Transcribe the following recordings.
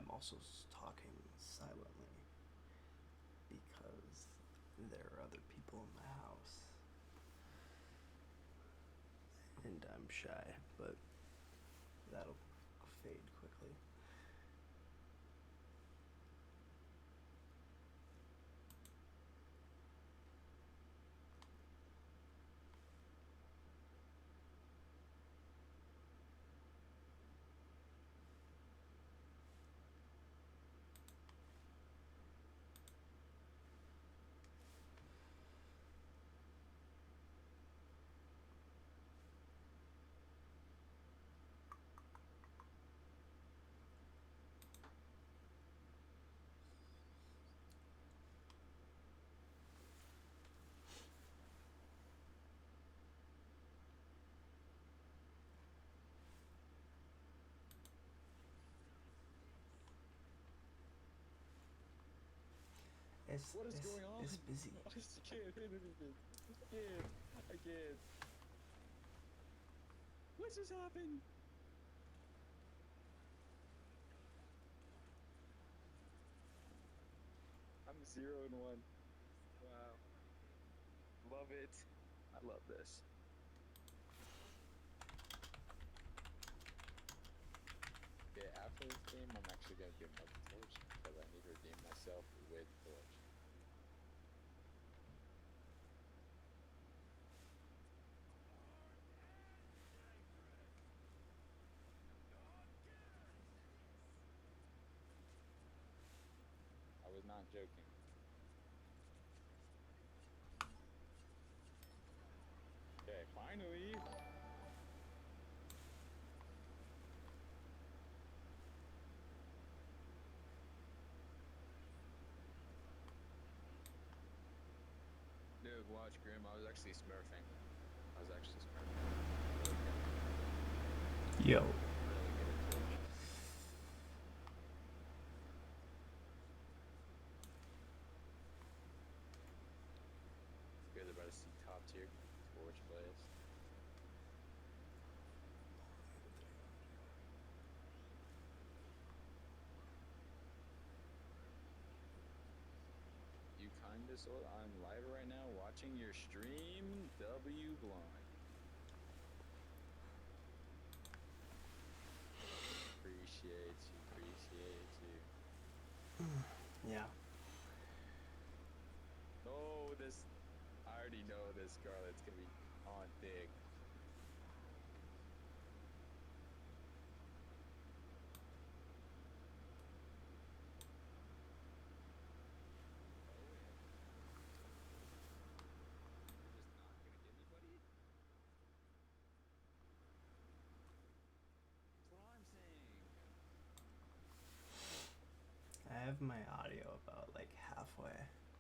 I'm also talking silently because there are other people in my house. And I'm shy, but that'll fade quickly. What is going on? It's busy. I can't hit anything. I can't. What just happened? I'm 0-1. Wow. Love it. I love this. Okay, after this game, I'm actually going to do another torch because I need to redeem myself with torch. I was not joking. Okay, finally. Dude, watch Grim. I was actually smurfing. Yo. Really good at torch. You guys are about to see top tier torch plays. You kinda sort. I'm live right now watching your stream. W Blind. Appreciate you. Yeah. Oh, this. I already know this Scarlet's gonna be on thick. You're just not gonna get anybody? That's what I'm saying. I have my audio about like halfway,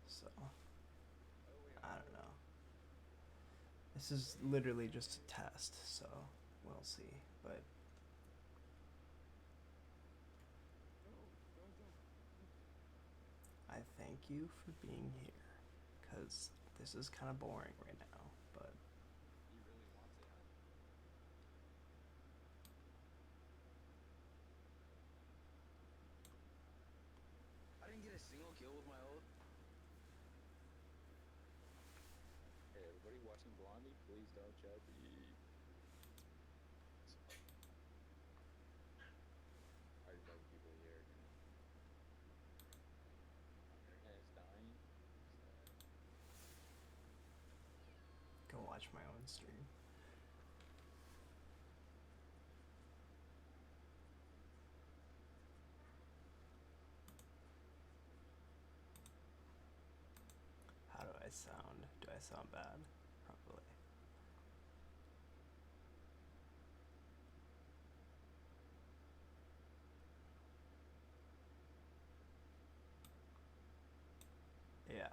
so Oh, wait, I don't know. This is literally just a test, so we'll see. But Don't. I thank you for being here, because this is kind of boring right now, but He really wants it, huh? I didn't get a single kill with my ult. Hey, everybody watching Blondie, please don't judge me. I already know the people here are gonna. My internet is dying. go watch my own stream. How do I sound? Do I sound bad? Probably. Yeah.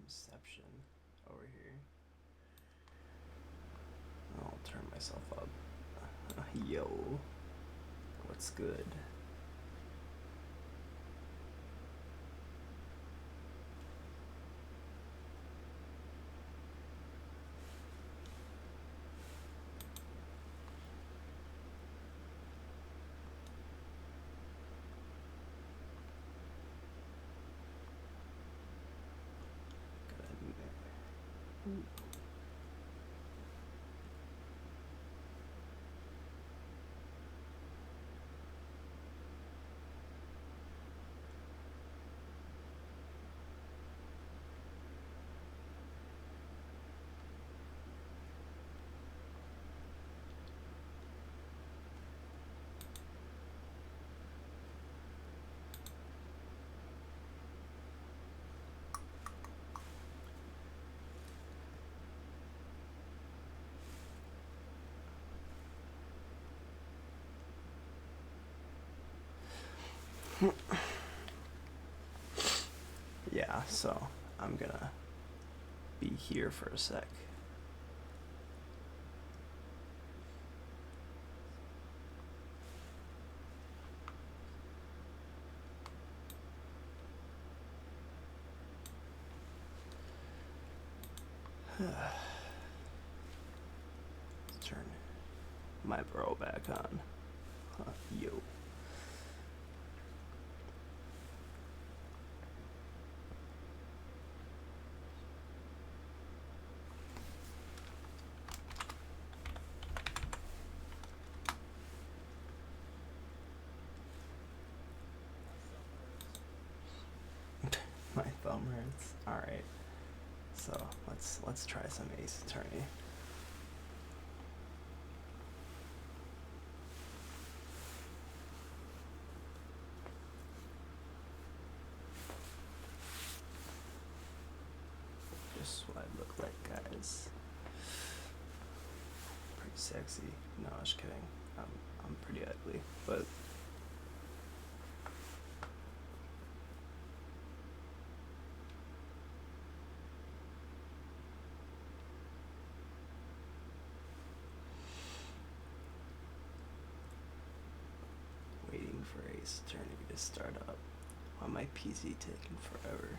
reception over here. I'll turn myself up. Yo, what's good? Good. Yeah, so I'm gonna be here for a sec. Let's turn my bro back on. Yo. My thumb hurts. Alright. So let's try some Ace Attorney. Just what I look like, guys. Pretty sexy. No, I was kidding. I'm pretty ugly, but waiting for Ace Attorney to start up. Why my PC taking forever?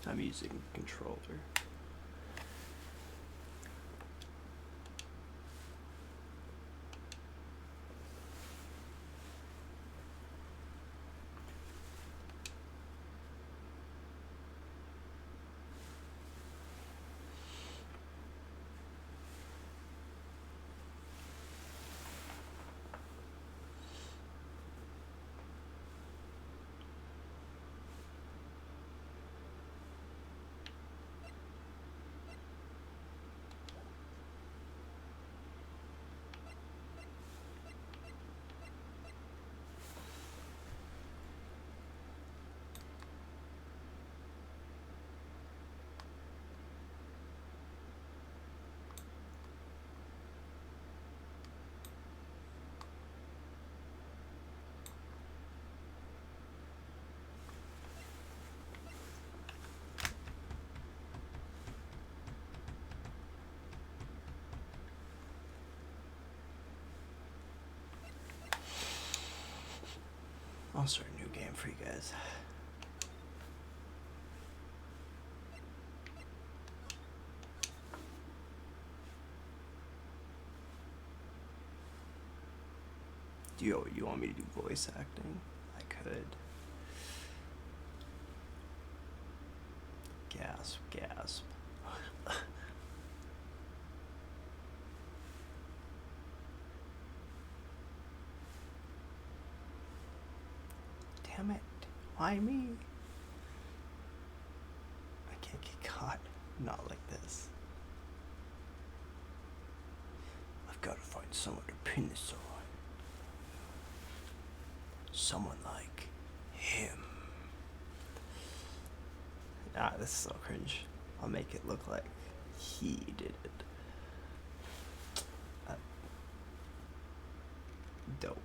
I'm using controller. I'll start a new game for you guys. Do you want me to do voice acting? I could. Gasp, gasp. damn it. Why me? I can't get caught. Not like this. I've got to find someone to pin this on. Someone like him. Ah, this is so cringe. I'll make it look like he did it. Dope.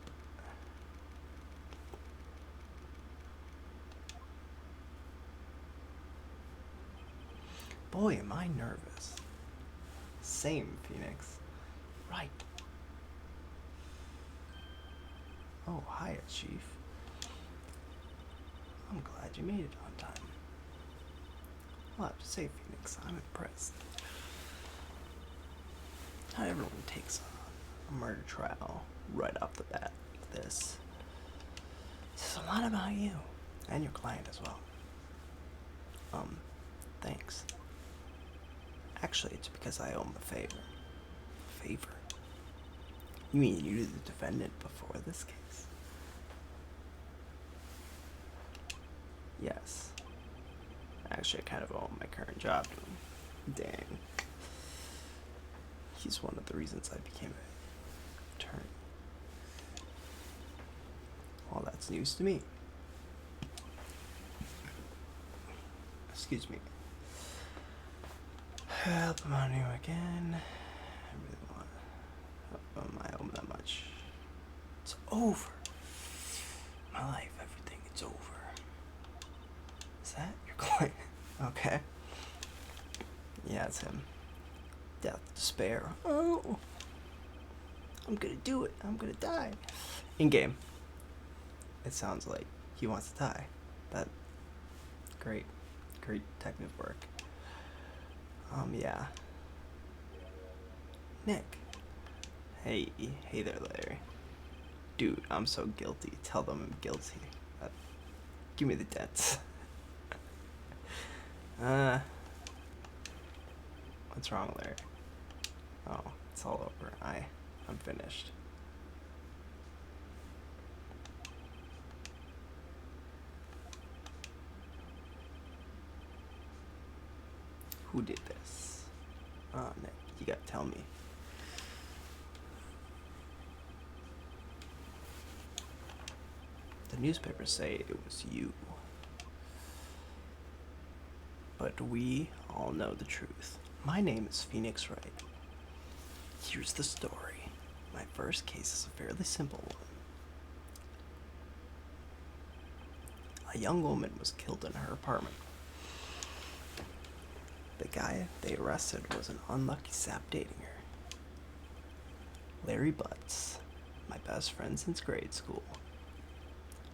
Boy, am I nervous. Same, Phoenix. Right. Oh, hiya, Chief. I'm glad you made it on time. I'll have to say, Phoenix, I'm impressed. Not everyone takes on a murder trial right off the bat like this. Says a lot about you and your client as well. Thanks. Actually, it's because I owe him a favor. Favor? You mean you knew the defendant before this case? Yes. Actually, I kind of owe him my current job to him. Dang. He's one of the reasons I became an attorney. Well, that's news to me. Excuse me. Help him on you again. I really want. I owe him that much. It's over. My life, everything, it's over. Is that your client? Okay. Yeah, it's him. Death, despair. Oh, I'm gonna do it. I'm gonna die. In game, it sounds like he wants to die. That great detective work. Yeah. Nick. Hey there, Larry. Dude, I'm so guilty. Tell them I'm guilty. Give me the debts. What's wrong, Larry? Oh, it's all over. I'm finished. Who did this? Oh, Nick, you gotta tell me. The newspapers say it was you. But we all know the truth. My name is Phoenix Wright. Here's the story. My first case is a fairly simple one. A young woman was killed in her apartment. The guy they arrested was an unlucky sap dating her. Larry Butts, my best friend since grade school.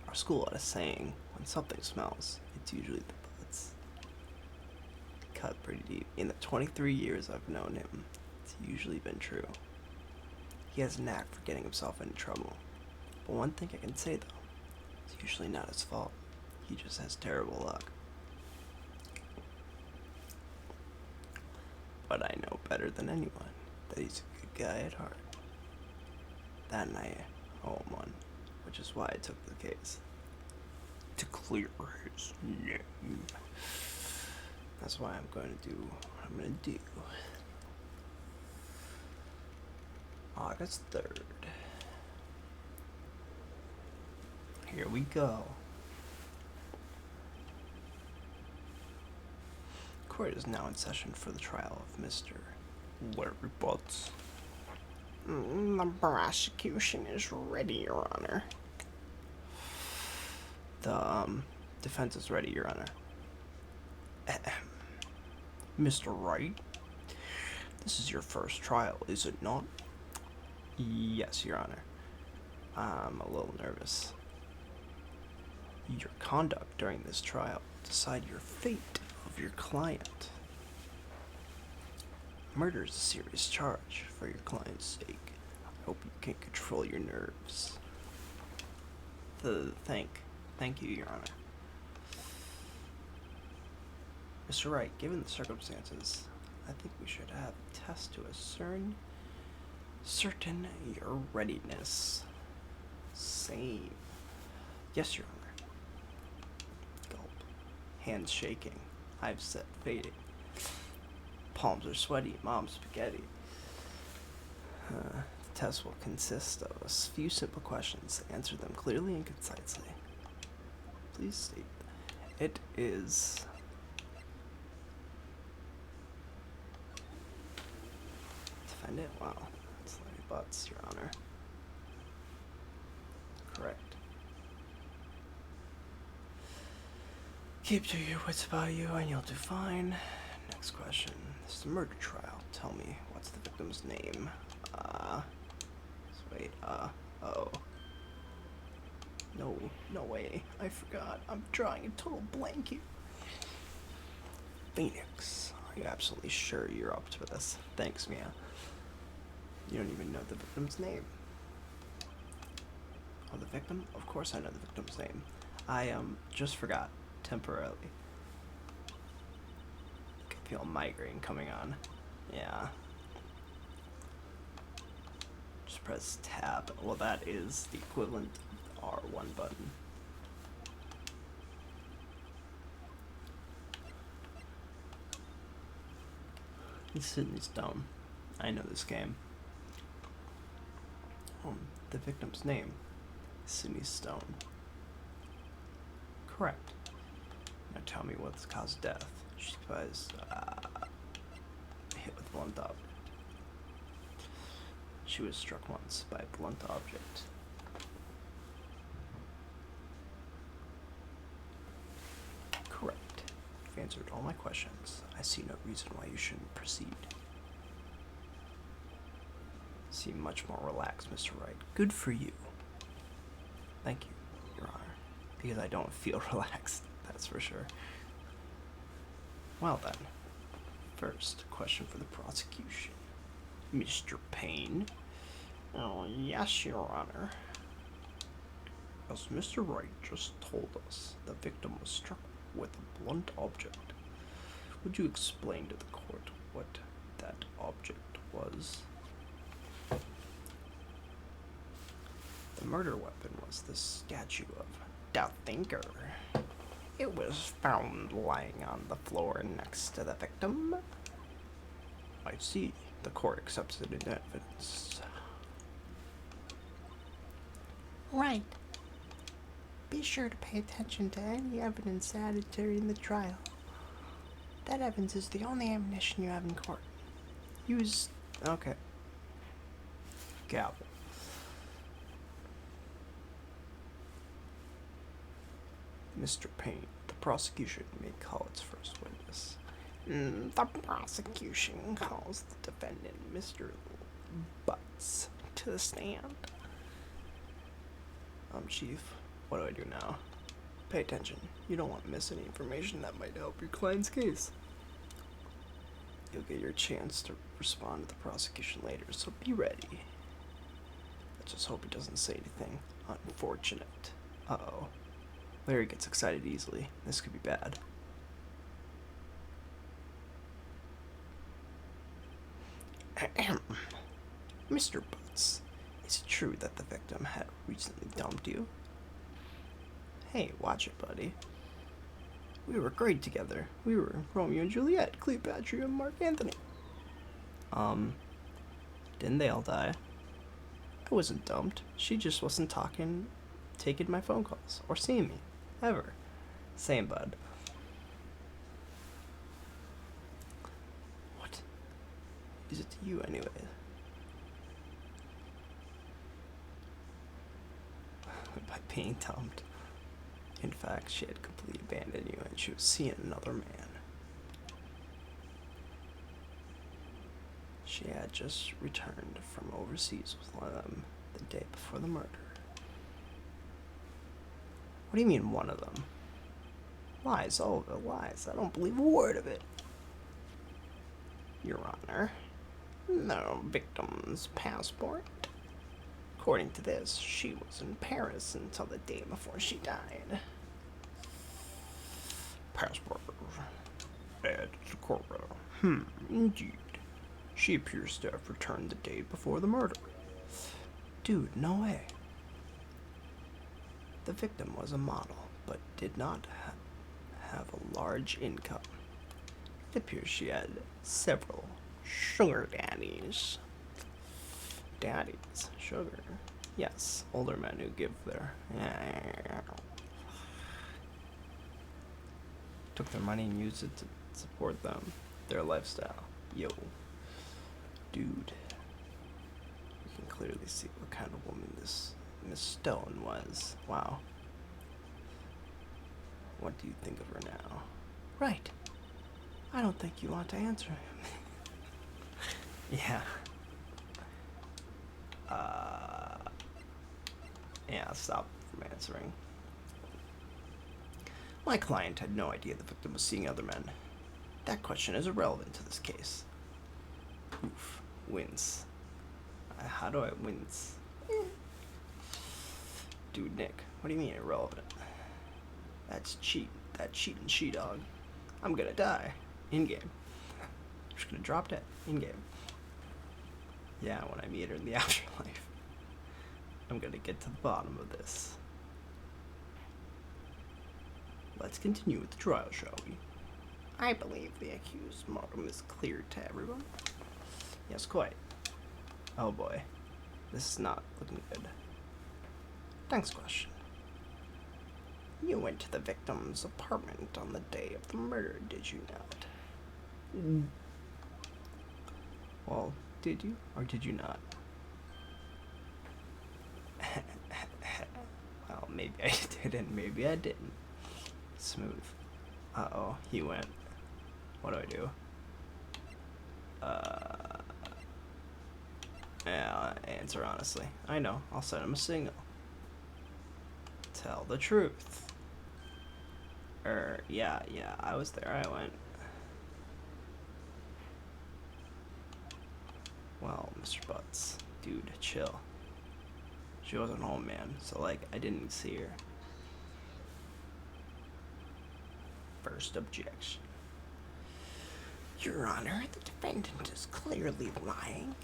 Our school had a saying, when something smells, it's usually the Butts. Cut pretty deep. In the 23 years I've known him, it's usually been true. He has a knack for getting himself into trouble. But one thing I can say though, it's usually not his fault. He just has terrible luck. But I know better than anyone that he's a good guy at heart. That night, I owe him one, which is why I took the case. To clear his name. That's why I'm going to do what I'm going to do. August 3rd. Here we go. Court is now in session for the trial of Mr. Larry Butts. The prosecution is ready, Your Honor. The defense is ready, Your Honor. Mr. Wright, this is your first trial, is it not? Yes, Your Honor. I'm a little nervous. Your conduct during this trial will decide your fate of your client. Murder is a serious charge for your client's sake. I hope you can control your nerves. Thank you, Your Honor. Mr. Wright, given the circumstances, I think we should have a test to ascertain your readiness. Same. Yes, Your Honor. Hands shaking. Eyes set fading. Palms are sweaty. Mom's spaghetti. The test will consist of a few simple questions. Answer them clearly and concisely. Please state. It is... Defend it? Wow. That's like butts, Your Honor. Correct. Keep to your wits about you and you'll do fine. Next question. This is a murder trial. Tell me, what's the victim's name? Wait, oh. No way. I forgot. I'm drawing a total blank here. Phoenix. Are you absolutely sure you're up to this? Thanks, Mia. You don't even know the victim's name. Oh, the victim? Of course I know the victim's name. I, just forgot. Temporarily. I can feel a migraine coming on. Yeah. Just press tab. Well, that is the equivalent of the R1 button. It's Sydney Stone. I know this game. The victim's name is Sydney Stone. Correct. Now tell me what's the cause of death. She was hit with a blunt object. She was struck once by a blunt object. Correct. You've answered all my questions. I see no reason why you shouldn't proceed. Seem much more relaxed, Mr. Wright. Good for you. Thank you, Your Honor. Because I don't feel relaxed, that's for sure. Well then, first question for the prosecution. Mr. Payne? Oh, yes, Your Honor. As Mr. Wright just told us, the victim was struck with a blunt object. Would you explain to the court what that object was? The murder weapon was the statue of the Thinker. It was found lying on the floor next to the victim. I see. The court accepts it in evidence. Right. Be sure to pay attention to any evidence added during the trial. That evidence is the only ammunition you have in court. Use... Okay. Gavel. Mr. Payne, the prosecution may call its first witness. The prosecution calls the defendant, Mr. Butts, to the stand. Chief, what do I do now? Pay attention. You don't want to miss any information that might help your client's case. You'll get your chance to respond to the prosecution later, so be ready. Let's just hope he doesn't say anything unfortunate. Uh-oh. Larry gets excited easily. This could be bad. Mr. Butts, is it true that the victim had recently dumped you? Hey, watch it, buddy. We were great together. We were Romeo and Juliet, Cleopatra and Mark Antony. Didn't they all die? I wasn't dumped. She just wasn't taking my phone calls, or seeing me. Ever. Same, bud. What is it to you, anyway? By being dumped. In fact, she had completely abandoned you and she was seeing another man. She had just returned from overseas with one of them the day before the murder. What do you mean, one of them? Lies, all of it lies. I don't believe a word of it. Your Honor, the victim's passport. According to this, she was in Paris until the day before she died. Passport. Add to Cora. Indeed. She appears to have returned the day before the murder. Dude, no way. The victim was a model, but did not have a large income. It appears she had several sugar daddies. Daddies, sugar. Yes, older men who give their took their money and used it to support them, their lifestyle. Yo, dude, you can clearly see what kind of woman this Miss Stone was. Wow. What do you think of her now? Right. I don't think you want to answer him. Yeah. Yeah, stop from answering. My client had no idea the victim was seeing other men. That question is irrelevant to this case. Oof. Wince. How do I wince? Dude, Nick, what do you mean irrelevant? That's cheat. That cheating she-dog. I'm gonna die. In-game. I'm just gonna drop dead. In-game. Yeah, when I meet her in the afterlife. I'm gonna get to the bottom of this. Let's continue with the trial, shall we? I believe the accused model is clear to everyone. Yes, quite. Oh boy. This is not looking good. Next question. You went to the victim's apartment on the day of the murder, did you not? Well, did you or did you not? Well, maybe I didn't, maybe I didn't. Smooth. Uh-oh, he went. What do I do? Yeah, answer honestly. I know, I'll send him a signal. Tell the truth. Yeah, I was there, I went. Well, Mr. Butts, dude, chill. She wasn't home, man, so, like, I didn't see her. First objection. Your Honor, the defendant is clearly lying.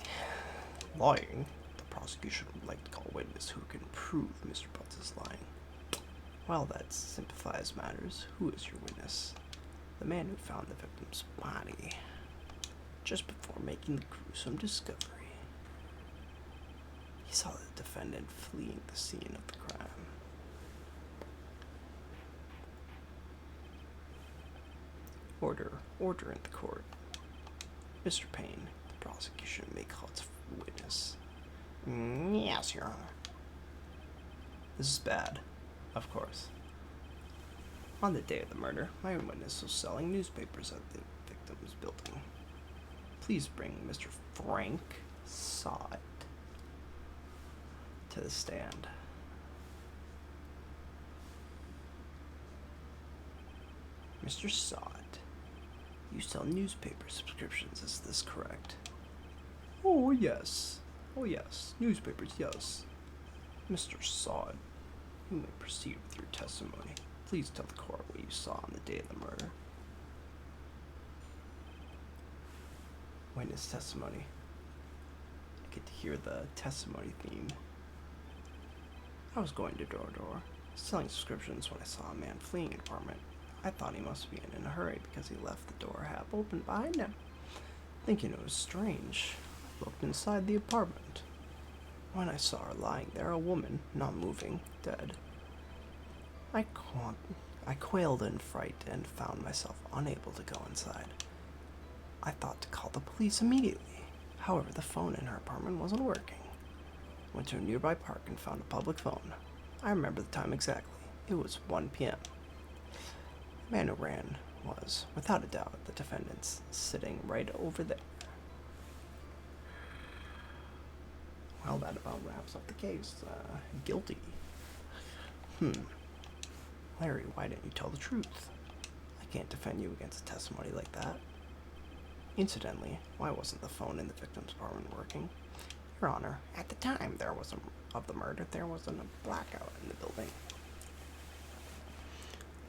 Lying? The prosecution would like to call a witness who can prove Mr. Butts is lying. Well, that simplifies matters. Who is your witness? The man who found the victim's body just before making the gruesome discovery. He saw the defendant fleeing the scene of the crime. Order in the court. Mr. Payne, the prosecution may call its witness. Yes, Your Honor. This is bad. Of course. On the day of the murder, my witness was selling newspapers at the victim's building. Please bring Mr. Frank Sod to the stand. Mr. Sod, you sell newspaper subscriptions, is this correct? Oh yes, newspapers, yes. Mr. Sod, you may proceed with your testimony. Please tell the court what you saw on the day of the murder. Witness testimony. I get to hear the testimony theme. I was going to door to door, selling subscriptions when I saw a man fleeing an apartment. I thought he must be in a hurry because he left the door half open behind him. Thinking it was strange, I looked inside the apartment. When I saw her lying there, a woman, not moving, dead. I quailed in fright and found myself unable to go inside. I thought to call the police immediately. However, the phone in her apartment wasn't working. Went to a nearby park and found a public phone. I remember the time exactly. It was 1 p.m. The man who ran was, without a doubt, the defendant sitting right over there. Well, that about wraps up the case. Guilty. Larry, why didn't you tell the truth? I can't defend you against a testimony like that. Incidentally, why wasn't the phone in the victim's apartment working? Your Honor, at the time of the murder, there wasn't a blackout in the building.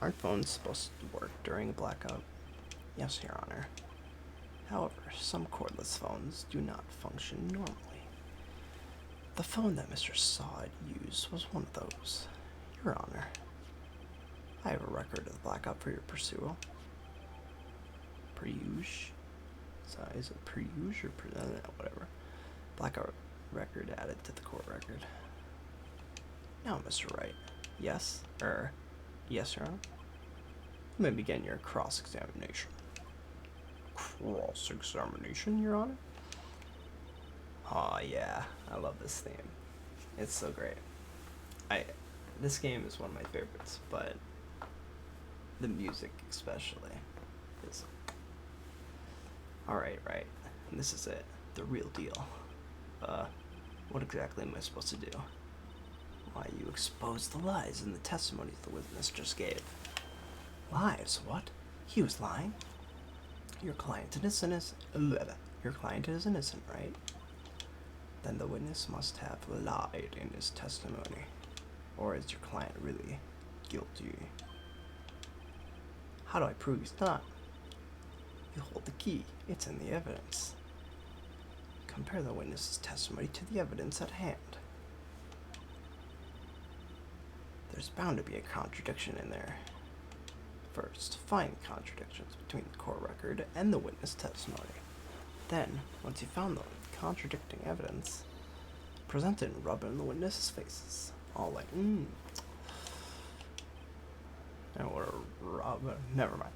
Aren't phones supposed to work during a blackout? Yes, Your Honor. However, some cordless phones do not function normally. The phone that Mr. Sod used was one of those. Your Honor, I have a record of the blackout for your pursual. Pursuge? So is it pursuge or whatever? Blackout record added to the court record. Now, Mr. Wright. Yes? Yes, Your Honor? You may begin your cross-examination. Cross-examination, Your Honor? Aw, yeah. I love this theme. It's so great. This game is one of my favorites, but the music especially is... Alright, right. And this is it. The real deal. What exactly am I supposed to do? Why, you exposed the lies in the testimonies the witness just gave. Lies? What? He was lying? Your client is innocent. Your client is innocent, right? Then the witness must have lied in his testimony. Or is your client really guilty? How do I prove he's not? You hold the key. It's in the evidence. Compare the witness's testimony to the evidence at hand. There's bound to be a contradiction in there. First, find contradictions between the court record and the witness testimony. Then, once you found the contradicting evidence, present it and rub it in the witness's faces. All like, And what a rub. Never mind.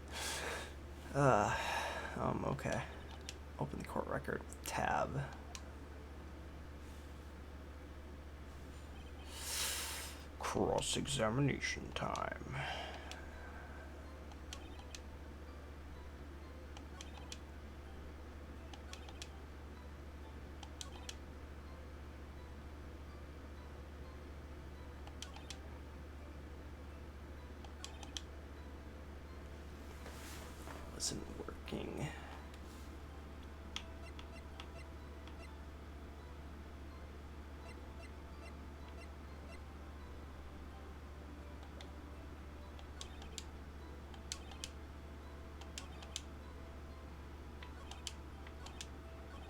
Okay. Open the court record with tab. Cross-examination time. Wasn't working.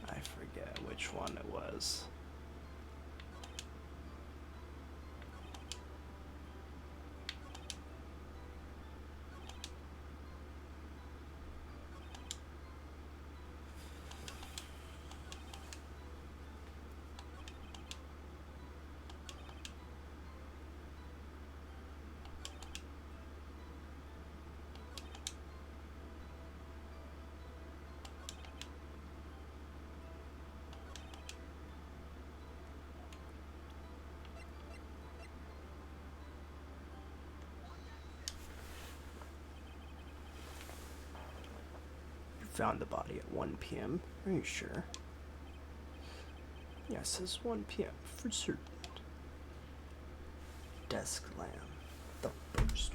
I forget which one it was. Found the body at 1 p.m. Are you sure? Yes, it's 1 p.m. for certain. Desk lamp. The first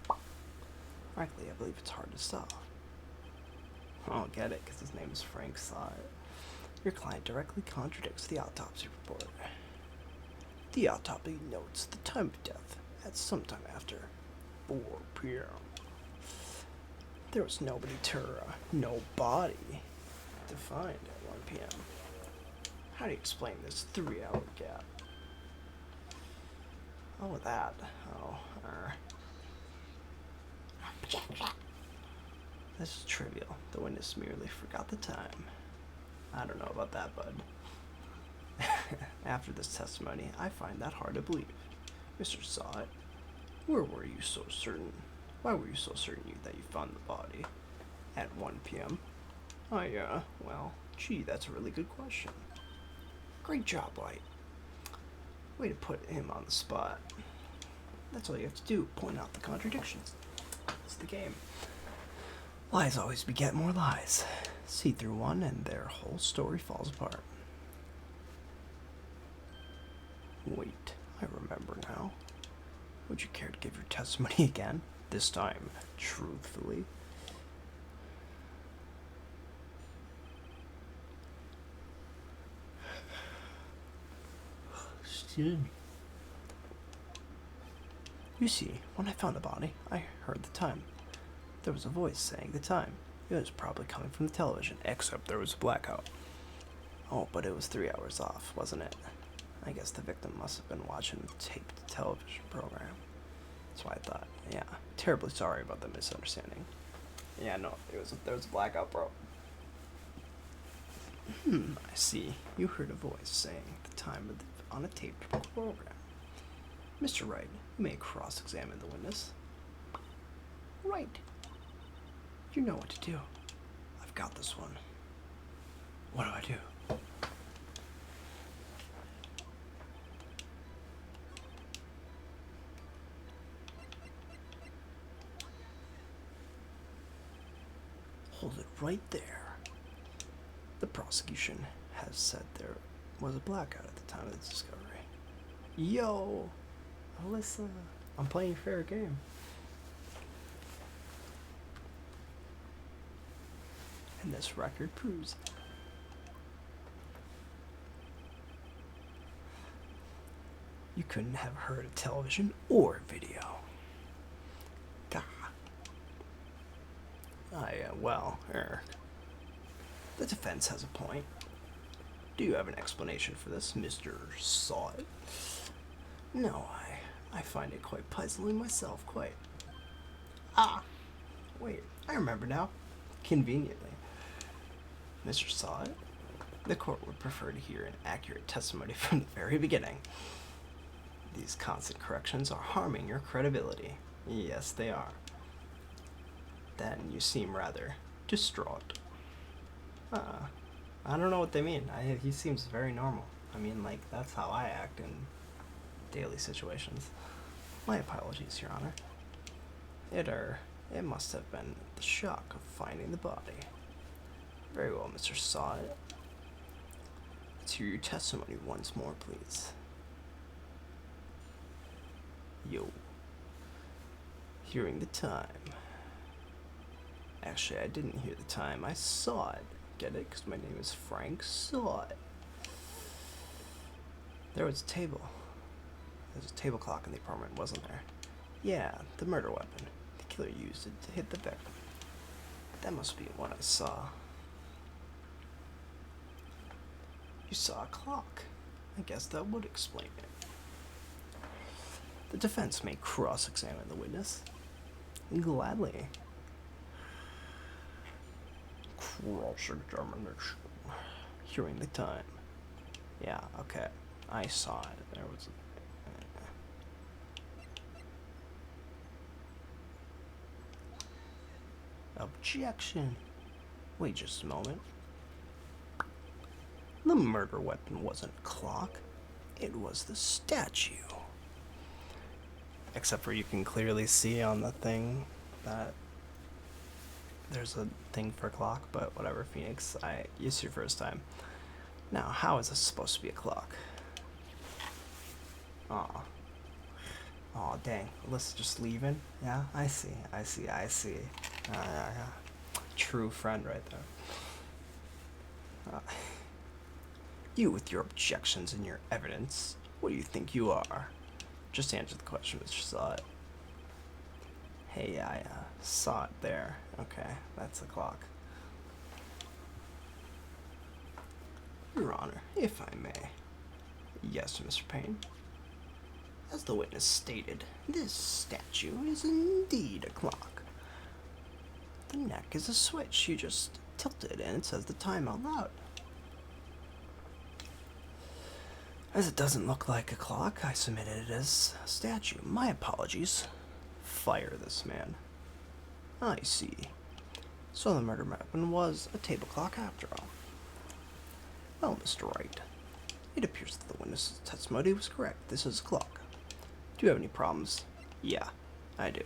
one. Frankly, I believe it's hard to solve. I'll get it, because his name is Frank Side. Your client directly contradicts the autopsy report. The autopsy notes the time of death at sometime after 4 p.m. There was nobody no body to find at 1 p.m. How do you explain this 3-hour gap? Oh, that. This is trivial. The witness merely forgot the time. I don't know about that, bud. After this testimony, I find that hard to believe. Mr. Saw it. Where were you so certain? Why were you so certain that you found the body at 1 p.m.? Well, gee, that's a really good question. Great job, White. Way to put him on the spot. That's all you have to do, point out the contradictions. It's the game. Lies always beget more lies. See through one and their whole story falls apart. Wait, I remember now. Would you care to give your testimony again? This time, truthfully. Excuse me. You see, when I found the body, I heard the time. There was a voice saying the time. It was probably coming from the television, except there was a blackout. Oh, but it was 3 hours off, wasn't it? I guess the victim must have been watching the taped television program. That's what I thought. Yeah, terribly sorry about the misunderstanding. Yeah, no, there was a blackout, bro. I see. You heard a voice saying the time of on a taped program. Mr. Wright, you may cross-examine the witness. Right. You know what to do. I've got this one. What do I do? Hold it right there. The prosecution has said there was a blackout at the time of the discovery. Yo, Alyssa, I'm playing fair game. And this record proves it. You couldn't have heard a television or video. Gah. The defense has a point. Do you have an explanation for this, Mr. Saw It? No, I find it quite puzzling myself, quite. Ah, wait, I remember now. Conveniently. Mr. Saw It? The court would prefer to hear an accurate testimony from the very beginning. These constant corrections are harming your credibility. Yes, they are. Then you seem rather distraught. I don't know what they mean. He seems very normal. I mean, like, that's how I act in daily situations. My apologies, Your Honor. It must have been the shock of finding the body. Very well, Mr. Saw It. Let's hear your testimony once more, please. Yo. Hearing the time. Actually, I didn't hear the time. I saw it. Get it? Because my name is Frank Saw It. There was a table. There was a table clock in the apartment, wasn't there? Yeah, the murder weapon. The killer used it to hit the victim. That must be what I saw. You saw a clock. I guess that would explain it. The defense may cross-examine the witness. Gladly. Cross-examination. Hearing the time. Yeah, okay. I saw it. There was Objection. Wait just a moment. The murder weapon wasn't a clock. It was the statue. Except for you can clearly see on the thing that there's a thing for a clock, but whatever, Phoenix. It's your first time. Now, how is this supposed to be a clock? Aw. Aw, dang. Alyssa's just leaving? Yeah, I see. True friend right there. You with your objections and your evidence. What do you think you are? Just answer the question, Mr. Saw It. Hey, I saw it there. Okay, that's the clock. Your Honor, if I may. Yes, Mr. Payne. As the witness stated, this statue is indeed a clock. The neck is a switch. You just tilt it and it says the time out loud. As it doesn't look like a clock, I submitted it as a statue. My apologies. Fire this man. I see. So the murder weapon was a table clock after all. Well, Mr. Wright, it appears that the witness's testimony was correct. This is a clock. Do you have any problems? Yeah, I do.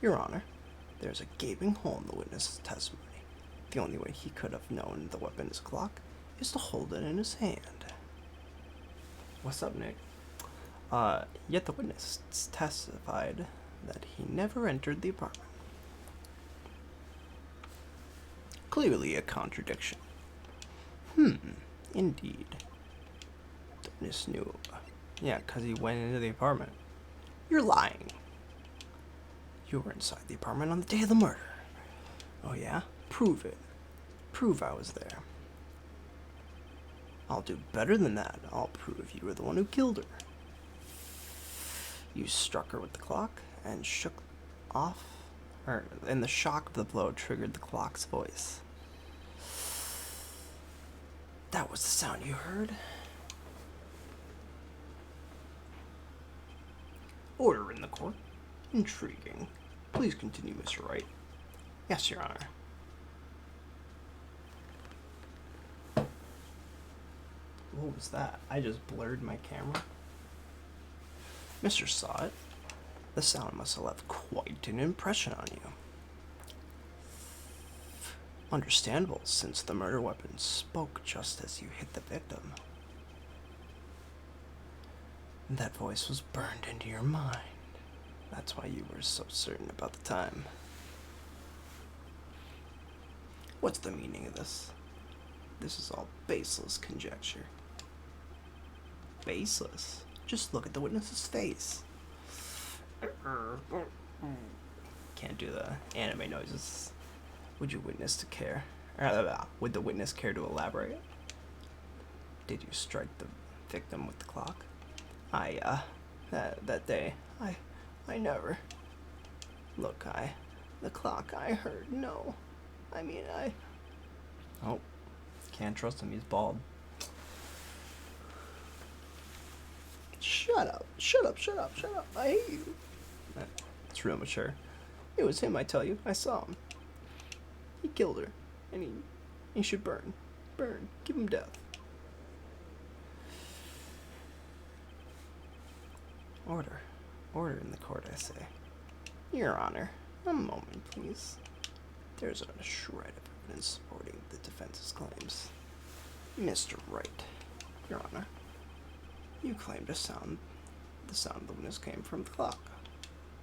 Your Honor, there's a gaping hole in the witness's testimony. The only way he could have known the weapon is a clock is to hold it in his hand. What's up, Nick? Yet the witness testified that he never entered the apartment. Clearly a contradiction. Indeed. The witness knew. Yeah, because he went into the apartment. You're lying. You were inside the apartment on the day of the murder. Oh yeah? Prove it. Prove I was there. I'll do better than that. I'll prove you were the one who killed her. You struck her with the clock, and shook off, and the shock of the blow triggered the clock's voice. That was the sound you heard? Order in the court. Intriguing. Please continue, Mr. Wright. Yes, Your Honor. What was that? I just blurred my camera. Mr. Saw it. The sound must have left quite an impression on you. Understandable, since the murder weapon spoke just as you hit the victim. That voice was burned into your mind. That's why you were so certain about the time. What's the meaning of this? This is all baseless conjecture. Baseless? Just look at the witness's face. Can't do the anime noises. Would you witness to care? Would the witness care to elaborate? Did you strike the victim with the clock? That day, I never. Look, the clock I heard, no. Oh, can't trust him, he's bald. Shut up, I hate you. It's real mature. It was him, I tell you, I saw him. He killed her, and he should burn, give him death. Order in the court, I say. Your Honor, a moment, please. There's not a shred of evidence supporting the defense's claims. Mr. Wright, Your Honor, you claimed the sound of the witness came from the clock.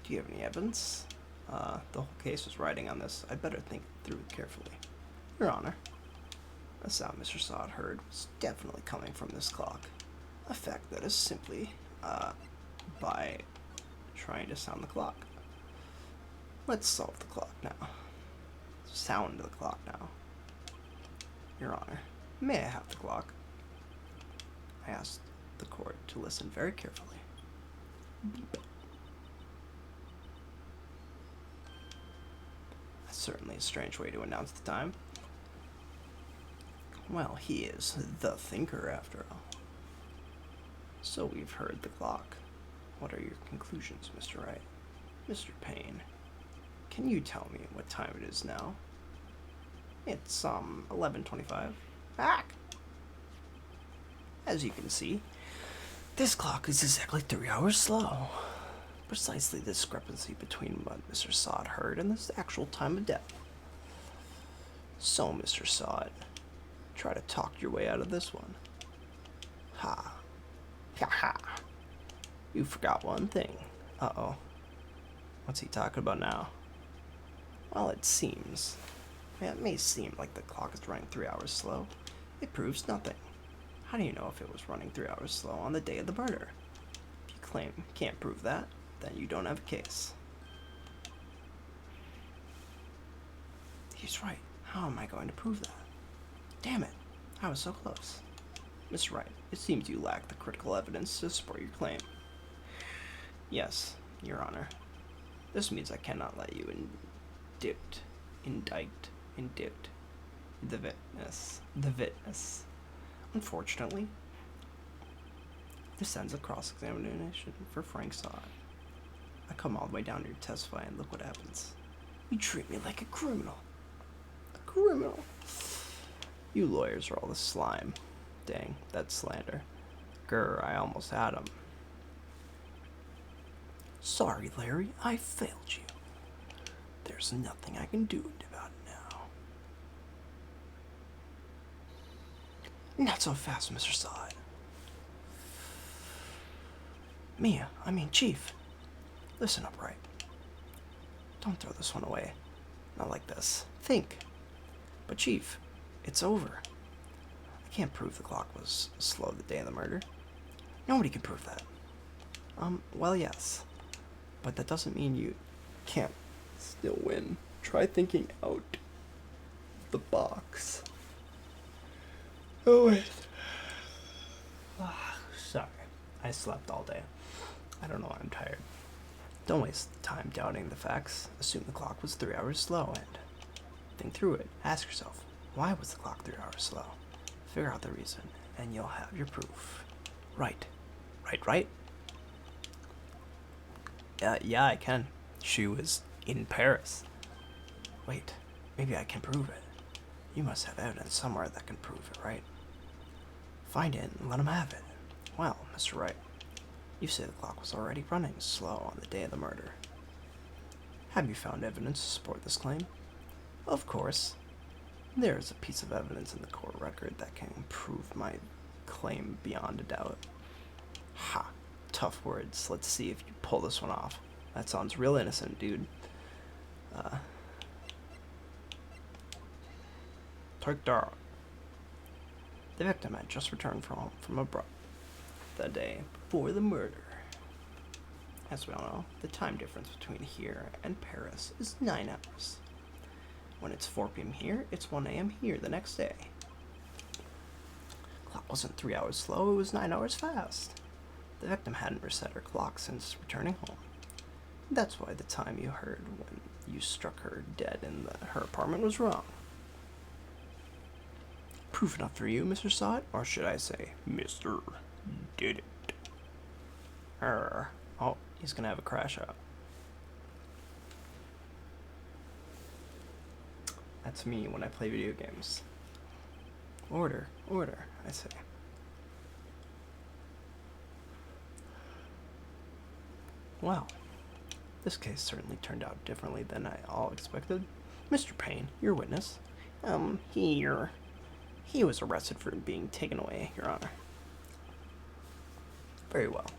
Do you have any evidence? The whole case was riding on this. I'd better think through it carefully. Your Honor, the sound Mr. Sod heard was definitely coming from this clock. A fact that is simply, by trying to sound the clock. Let's solve the clock now. Sound the clock now. Your Honor, may I have the clock? I asked the court to listen very carefully. That's certainly a strange way to announce the time. Well, he is the thinker, after all. So we've heard the clock. What are your conclusions, Mr. Wright? Mr. Payne, can you tell me what time it is now? It's, 11:25. Back! As you can see, this clock is exactly 3 hours slow. Precisely the discrepancy between what Mr. Sod heard and the actual time of death. So, Mr. Sod, try to talk your way out of this one. Ha. Ha ha. You forgot one thing. Uh-oh. What's he talking about now? Well, it may seem like the clock is running 3 hours slow. It proves nothing. How do you know if it was running 3 hours slow on the day of the murder? If you claim you can't prove that, then you don't have a case. He's right. How am I going to prove that? Damn it. I was so close. Miss Wright, it seems you lack the critical evidence to support your claim. Yes, Your Honor. This means I cannot let you indict the witness. Unfortunately, this ends a cross-examination for Frank Sod. I come all the way down here to testify, and look what happens. You treat me like a criminal. A criminal. You lawyers are all the slime. Dang, that's slander. Grr, I almost had him. Sorry, Larry, I failed you. There's nothing I can do about it now. Not so fast, Mr. Sod. Chief. Listen up, Wright. Don't throw this one away. Not like this. Think. But Chief, it's over. I can't prove the clock was slow the day of the murder. Nobody can prove that. Well, yes. But that doesn't mean you can't still win. Try thinking out the box. Oh, wait. Sorry. I slept all day. I don't know why I'm tired. Don't waste time doubting the facts. Assume the clock was 3 hours slow and think through it. Ask yourself, why was the clock 3 hours slow? Figure out the reason, and you'll have your proof. Right. Right? Yeah, I can. She was in Paris. Wait, maybe I can prove it. You must have evidence somewhere that can prove it, right? Find it and let him have it. Well, Mr. Wright, you say the clock was already running slow on the day of the murder. Have you found evidence to support this claim? Of course. There is a piece of evidence in the court record that can prove my claim beyond a doubt. Ha! Tough words. Let's see if you pull this one off. That sounds real innocent, dude. Take that. The victim had just returned from abroad the day before the murder. As we all know, the time difference between here and Paris is 9 hours. When it's 4 p.m. here, it's 1 a.m. here the next day. Clock wasn't 3 hours slow, it was 9 hours fast. The victim hadn't reset her clock since returning home. That's why the time you heard when you struck her dead in her apartment was wrong. Proof enough for you, Mr. Sod? Or should I say, Mr. Did It? Oh, he's gonna have a crash out. That's me when I play video games. Order, I say. Well, this case certainly turned out differently than I all expected. Mr. Payne, your witness. He was arrested for being taken away, Your Honor. Very well.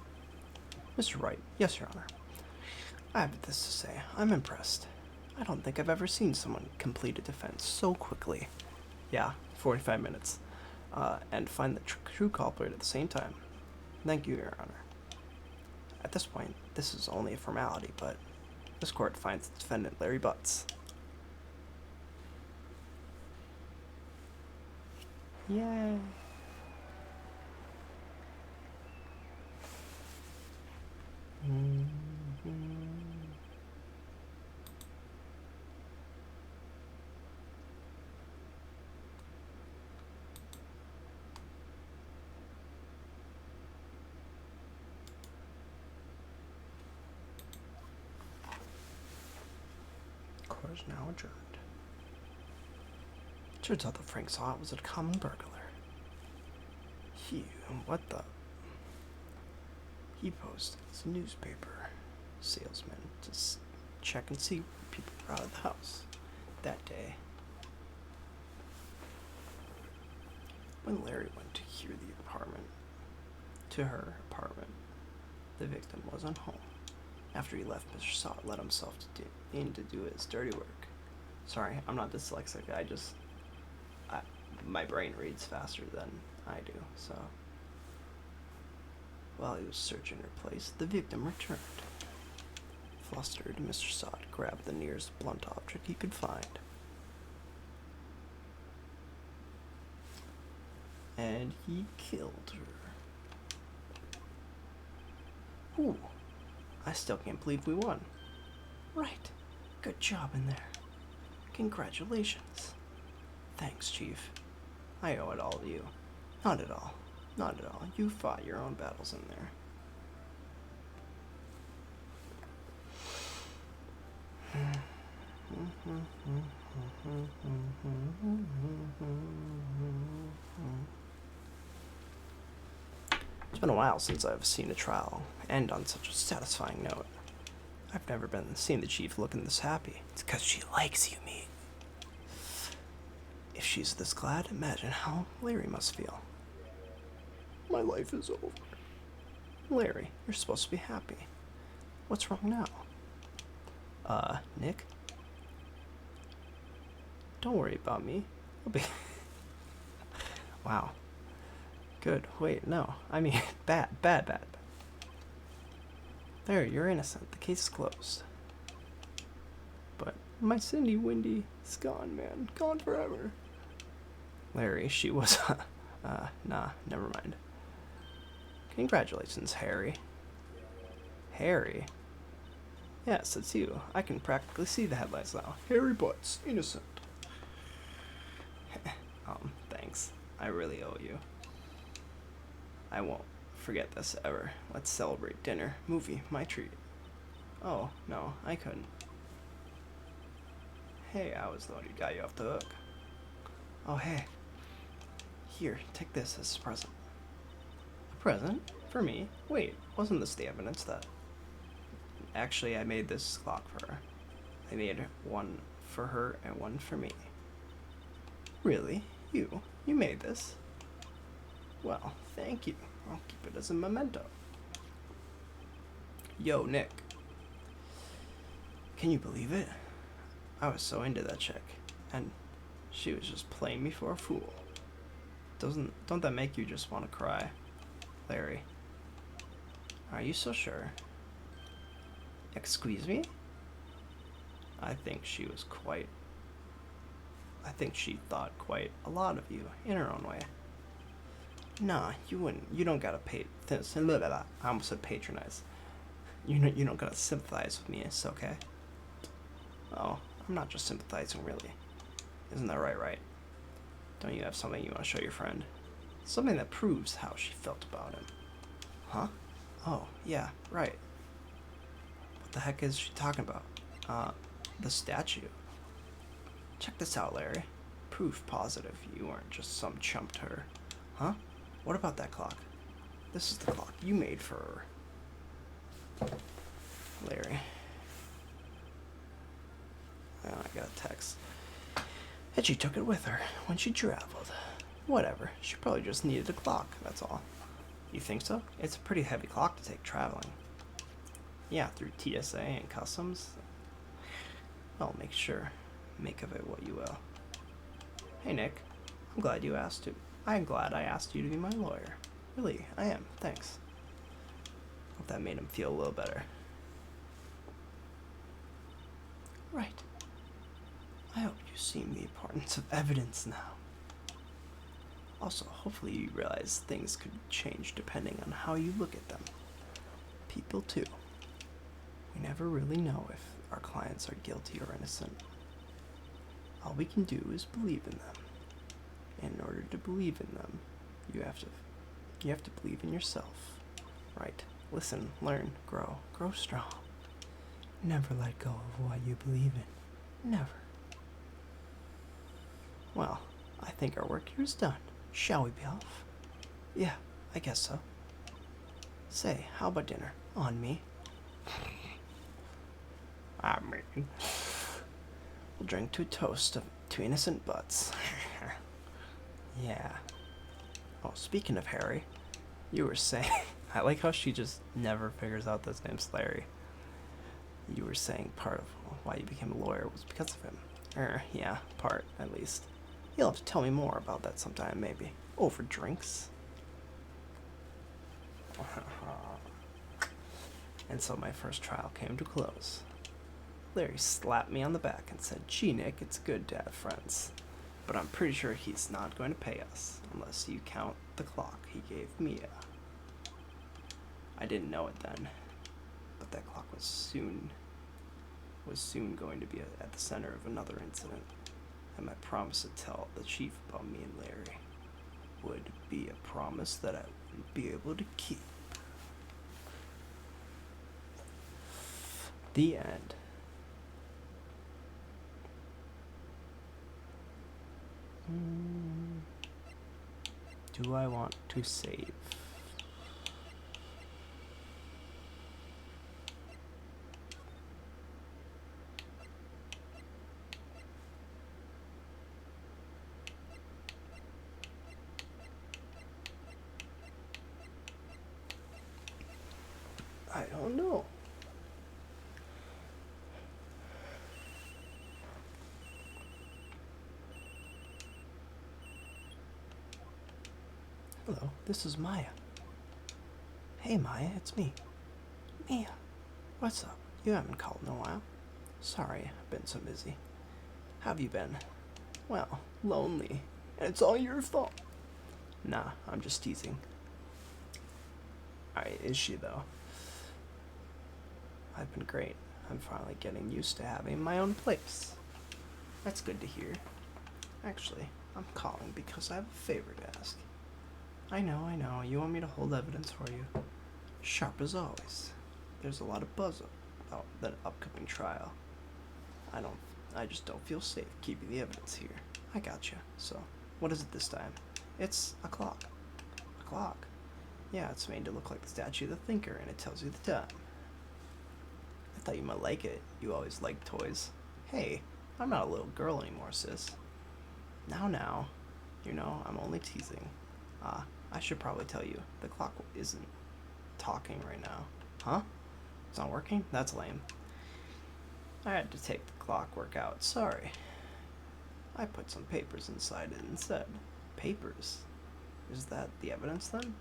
Mr. Wright, yes, Your Honor. I have this to say. I'm impressed. I don't think I've ever seen someone complete a defense so quickly. Yeah, 45 minutes. And find the true culprit at the same time. Thank you, Your Honor. At this point, this is only a formality, but this court finds the defendant Larry Butts. Yay. Court is now adjourned. Turns out that Frank saw it was a common burglar. What the? He posted his newspaper salesman to check and see when people were out of the house that day. When Larry went to her apartment, the victim wasn't home. After he left, Mr. Sott let himself in to do his dirty work. Sorry, I'm not dyslexic. My brain reads faster than I do, so. While he was searching her place, the victim returned. Flustered, Mr. Sott grabbed the nearest blunt object he could find. And he killed her. Ooh, I still can't believe we won. Right, good job in there. Congratulations. Thanks, Chief. I owe it all to you. Not at all. Not at all. You fought your own battles in there. It's been a while since I've seen a trial end on such a satisfying note. I've never seen the Chief looking this happy. It's because she likes you, mate. If she's this glad, imagine how Larry must feel. My life is over. Larry, you're supposed to be happy. What's wrong now? Nick? Don't worry about me. I'll be... Wow. Good. Wait, no. I mean, bad. There, you're innocent. The case is closed. But my Cindy Windy is gone, man. Gone forever. Larry, she was... nah, never mind. Congratulations, Harry. Harry? Yes, it's you. I can practically see the headlights now. Harry Butts, innocent. Thanks. I really owe you. I won't forget this ever. Let's celebrate dinner. Movie, my treat. Oh, no, I couldn't. Hey, I was the one who got you off the hook. Oh, hey. Here, take this as a present. A present? For me? Wait, wasn't this the evidence that... Actually, I made this clock for her. I made one for her and one for me. Really? You? You made this? Well, thank you. I'll keep it as a memento. Yo, Nick. Can you believe it? I was so into that chick, and she was just playing me for a fool. Don't that make you just want to cry? Larry. Are you so sure? Excuse me? I think she thought quite a lot of you in her own way. Nah, you wouldn't. You don't gotta I almost said patronize. You don't gotta sympathize with me, it's okay? Oh, I'm not just sympathizing, really. Isn't that right? Don't you have something you want to show your friend? Something that proves how she felt about him. Huh? Oh, yeah, right. What the heck is she talking about? The statue. Check this out, Larry. Proof positive you weren't just some chump to her. Huh? What about that clock? This is the clock you made for her. Larry. Oh, I got a text. And she took it with her when she traveled. Whatever, she probably just needed a clock, that's all. You think so? It's a pretty heavy clock to take traveling. Yeah, through TSA and customs. Well, make of it what you will. Hey Nick, I'm glad I asked you to be my lawyer. Really, I am, thanks. Hope that made him feel a little better. Right. I hope you see the importance of evidence now. Also, hopefully you realize things could change depending on how you look at them. People too. We never really know if our clients are guilty or innocent. All we can do is believe in them. In order to believe in them, you have to believe in yourself. Right? Listen, learn, grow strong. Never let go of what you believe in. Never. Well, I think our work here is done. Shall we be off? Yeah, I guess so. Say, how about dinner? On me. I mean, we'll drink to a toast of two innocent butts. Yeah. Oh, speaking of Harry, you were saying... I like how she just never figures out this name's Larry. You were saying part of why you became a lawyer was because of him. Yeah, part, at least. You'll have to tell me more about that sometime, maybe. Over drinks. And so my first trial came to a close. Larry slapped me on the back and said, "Gee, Nick, it's good to have friends. But I'm pretty sure he's not going to pay us, unless you count the clock he gave Mia." I didn't know it then, but that clock was soon going to be at the center of another incident. And my promise to tell the chief about me and Larry would be a promise that I wouldn't be able to keep. The end. Do I want to save? I don't know. Hello, this is Maya. Hey Maya, it's me. Mia, what's up? You haven't called in a while. Sorry, I've been so busy. How have you been? Well, lonely. And it's all your fault. Nah, I'm just teasing. Alright, is she though? I've been great. I'm finally getting used to having my own place. That's good to hear. Actually, I'm calling because I have a favor to ask. I know, you want me to hold evidence for you. Sharp as always. There's a lot of buzz about that upcoming trial. I just don't feel safe keeping the evidence here. I gotcha. So, what is it this time? It's a clock. A clock? Yeah, it's made to look like the statue of the thinker, and it tells you the time. I thought you might like it. You always liked toys. Hey, I'm not a little girl anymore, sis. Now. You know, I'm only teasing. I should probably tell you, the clock isn't talking right now. Huh? It's not working? That's lame. I had to take the clockwork out, sorry. I put some papers inside it instead. Papers? Is that the evidence then?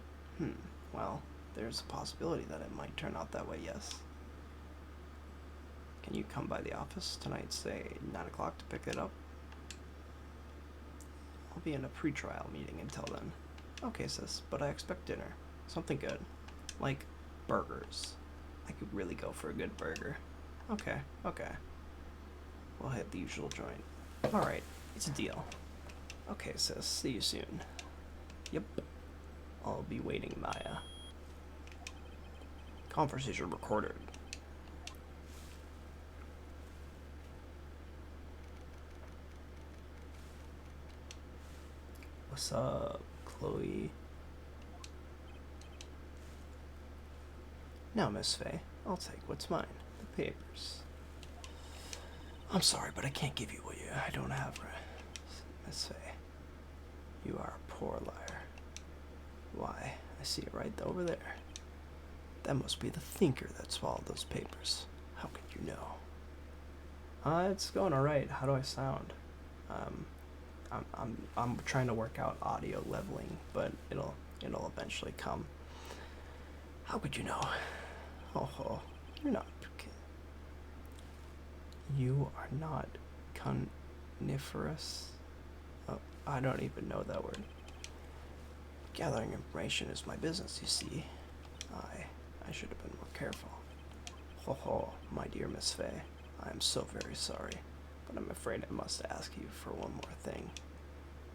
Well, there's a possibility that it might turn out that way, yes. Can you come by the office tonight, say 9 o'clock, to pick it up? I'll be in a pre-trial meeting until then. Okay, sis, but I expect dinner. Something good. Like burgers. I could really go for a good burger. Okay. We'll hit the usual joint. Alright, it's a deal. Okay, sis, see you soon. Yep. I'll be waiting, Maya. Conversation recorded. What's up, Chloe? Now, Miss Faye, I'll take what's mine. The papers. I'm sorry, but I can't give you what I don't have, Miss Faye. You are a poor liar. Why, I see it right over there. That must be the thinker that swallowed those papers. How could you know? It's going alright. How do I sound? I'm trying to work out audio leveling, but it'll eventually come. How could you know? Oh, you're not. You are not coniferous. Oh, I don't even know that word. Gathering information is my business, you see. I should have been more careful. My dear Miss Faye, I am so very sorry, but I'm afraid I must ask you for one more thing.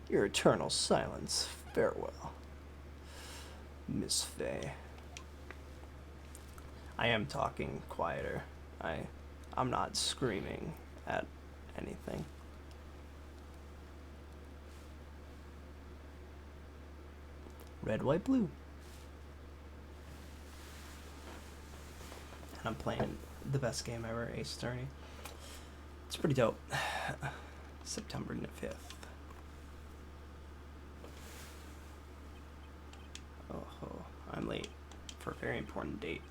Your eternal silence. Farewell, Miss Faye. I am talking quieter. I'm not screaming at anything. Red, white, blue. And I'm playing the best game ever, Ace Attorney. It's pretty dope. September 5th. Oh, I'm late for a very important date.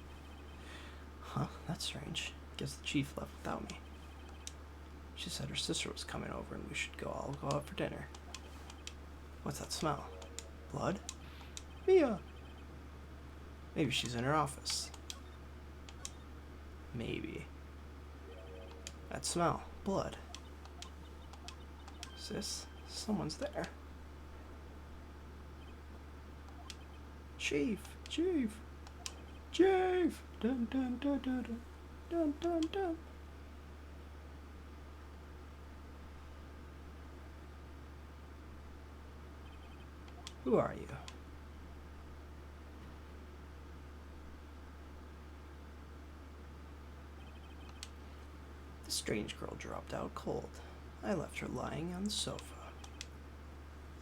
Huh, that's strange. Guess the chief left without me. She said her sister was coming over and we should all go out for dinner. What's that smell? Blood? Mia! Maybe she's in her office. Maybe. That smell. Blood. Sis, someone's there. Chief! Dun dun dun dun dun dun dun. Who are you? The strange girl dropped out cold. I left her lying on the sofa.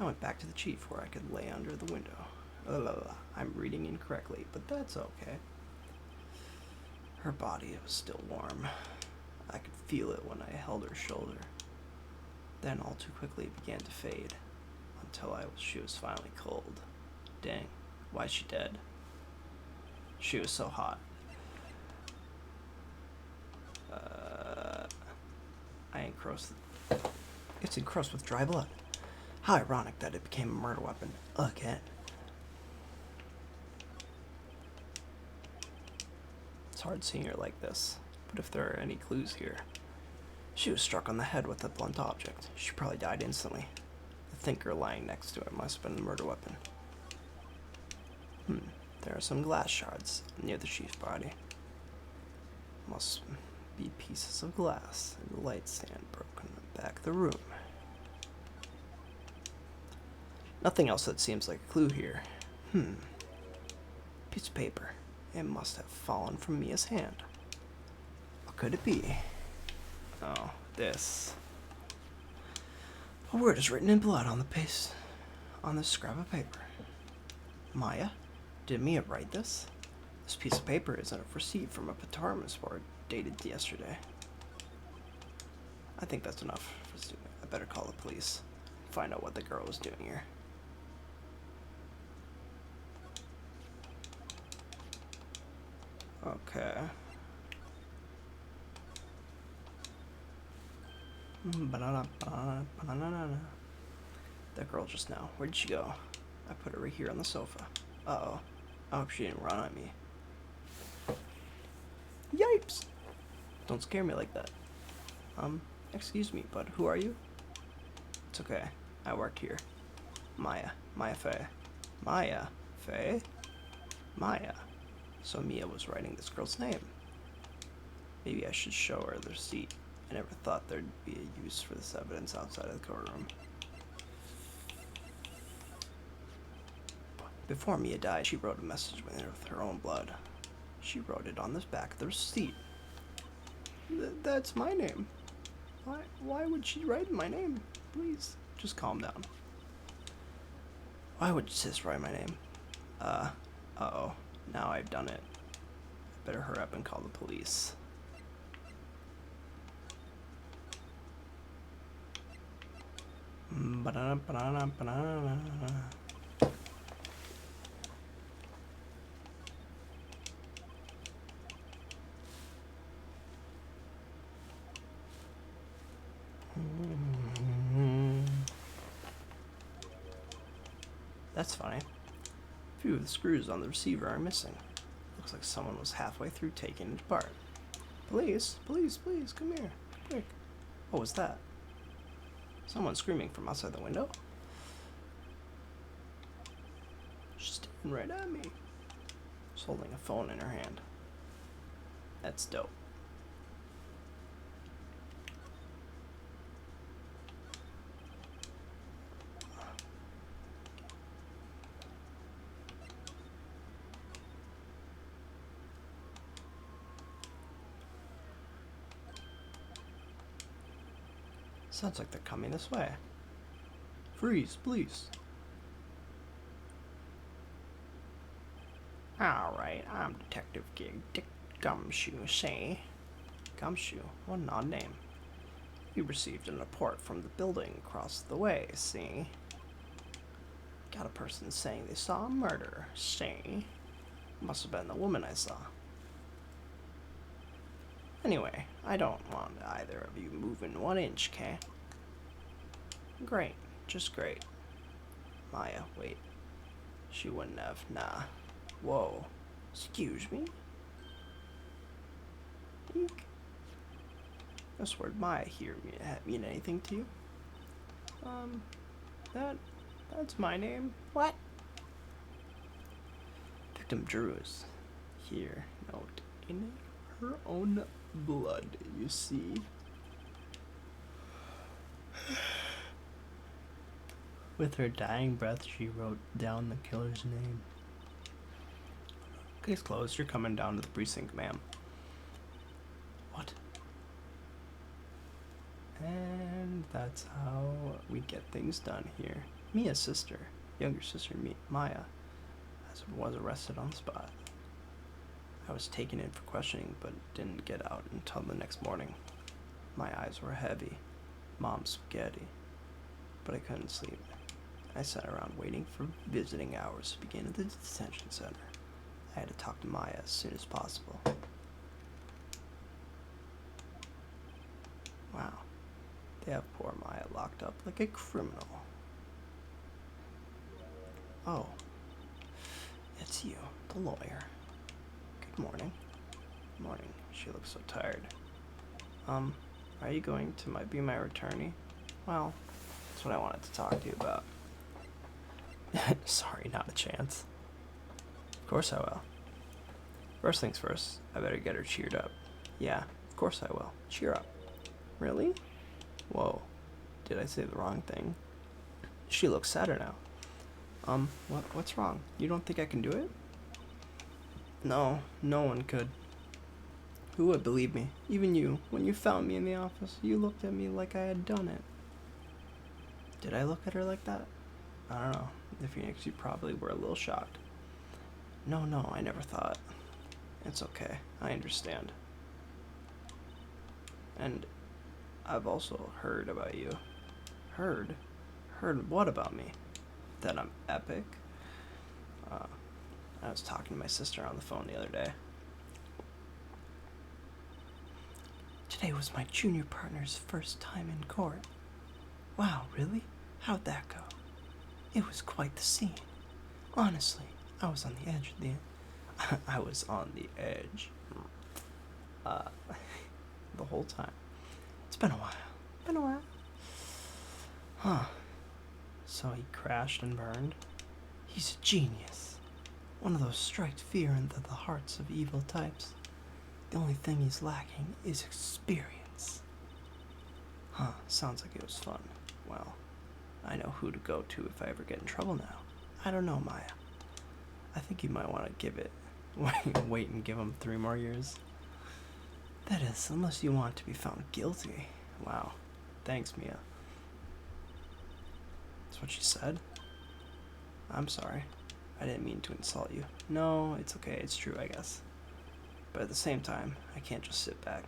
I went back to the chief where I could lay under the window. I'm reading incorrectly, but that's okay. Her body was still warm. I could feel it when I held her shoulder. Then all too quickly it began to fade, until she was finally cold. Dang, why is she dead? She was so hot. It's encrusted with dry blood. How ironic that it became a murder weapon again. It's hard seeing her like this, but if there are any clues here. She was struck on the head with a blunt object. She probably died instantly. The thinker lying next to it must have been the murder weapon. There are some glass shards near the chief's body. Must be pieces of glass and the light stand broken in the back of the room. Nothing else that seems like a clue here. Piece of paper. It must have fallen from Mia's hand. What could it be? Oh, this. A word is written in blood on the on this scrap of paper. Maya? Did Mia write this? This piece of paper is a receipt from a performance board dated yesterday. I think that's enough for student. I better call the police. Find out what the girl was doing here. Okay. That girl just now. Where did she go? I put her right here on the sofa. Uh-oh. I hope she didn't run on me. Yipes! Don't scare me like that. Excuse me, but who are you? It's okay. I work here. Maya. Maya Faye. Maya Faye? Maya. So Mia was writing this girl's name. Maybe I should show her the receipt. I never thought there'd be a use for this evidence outside of the courtroom. Before Mia died, she wrote a message with her own blood. She wrote it on the back of the receipt. That's my name. Why would she write my name? Please, just calm down. Why would sis write my name? Uh-oh. Now I've done it. I better hurry up and call the police. That's funny. A few of the screws on the receiver are missing. Looks like someone was halfway through taking it apart. Police, please, come here, quick. What was that? Someone screaming from outside the window? She's staring right at me. She's holding a phone in her hand. That's dope. Sounds like they're coming this way. Freeze, please. Alright, I'm Detective Dick Gumshoe, say. Gumshoe, what an odd name. We received a report from the building across the way, see? Got a person saying they saw a murder, see? Must have been the woman I saw. Anyway, I don't want either of you moving 1 inch, okay? Great, just great. Maya, wait. She wouldn't have, nah. Whoa. Excuse me? Eek. This word Maya here mean anything to you? That's my name. What? Victim Drew's here. Note in her own blood, you see. With her dying breath, she wrote down the killer's name. Case closed. You're coming down to the precinct, ma'am. What? And that's how we get things done here. Mia's sister, younger sister Maya, was arrested on the spot. I was taken in for questioning, but didn't get out until the next morning. My eyes were heavy, mom's spaghetti, but I couldn't sleep. I sat around waiting for visiting hours to begin at the detention center. I had to talk to Maya as soon as possible. Wow, they have poor Maya locked up like a criminal. Oh, it's you, the lawyer. Good morning. Good morning. She looks so tired. Are you going to be my attorney? Well, that's what I wanted to talk to you about. Sorry, not a chance. Of course I will. First things first, I better get her cheered up. Yeah, of course I will. Cheer up. Really? Whoa. Did I say the wrong thing? She looks sadder now. What's wrong? You don't think I can do it? No, no one could. Who would believe me? Even you. When you found me in the office, you looked at me like I had done it. Did I look at her like that? I don't know. The Phoenix, you probably were a little shocked. No, I never thought. It's okay. I understand. And I've also heard about you. Heard? Heard what about me? That I'm epic? I was talking to my sister on the phone the other day. Today was my junior partner's first time in court. Wow, really? How'd that go? It was quite the scene. Honestly, I was on the edge of the... I was on the edge. The whole time. It's been a while. Huh. So he crashed and burned? He's a genius. One of those strikes fear into the hearts of evil types. The only thing he's lacking is experience. Huh, sounds like it was fun. Well, I know who to go to if I ever get in trouble now. I don't know, Maya. I think you might want to give it... wait and give him 3 more years. That is, unless you want to be found guilty. Wow. Thanks, Mia. That's what she said? I'm sorry. I didn't mean to insult you. No, it's okay. It's true, I guess. But at the same time, I can't just sit by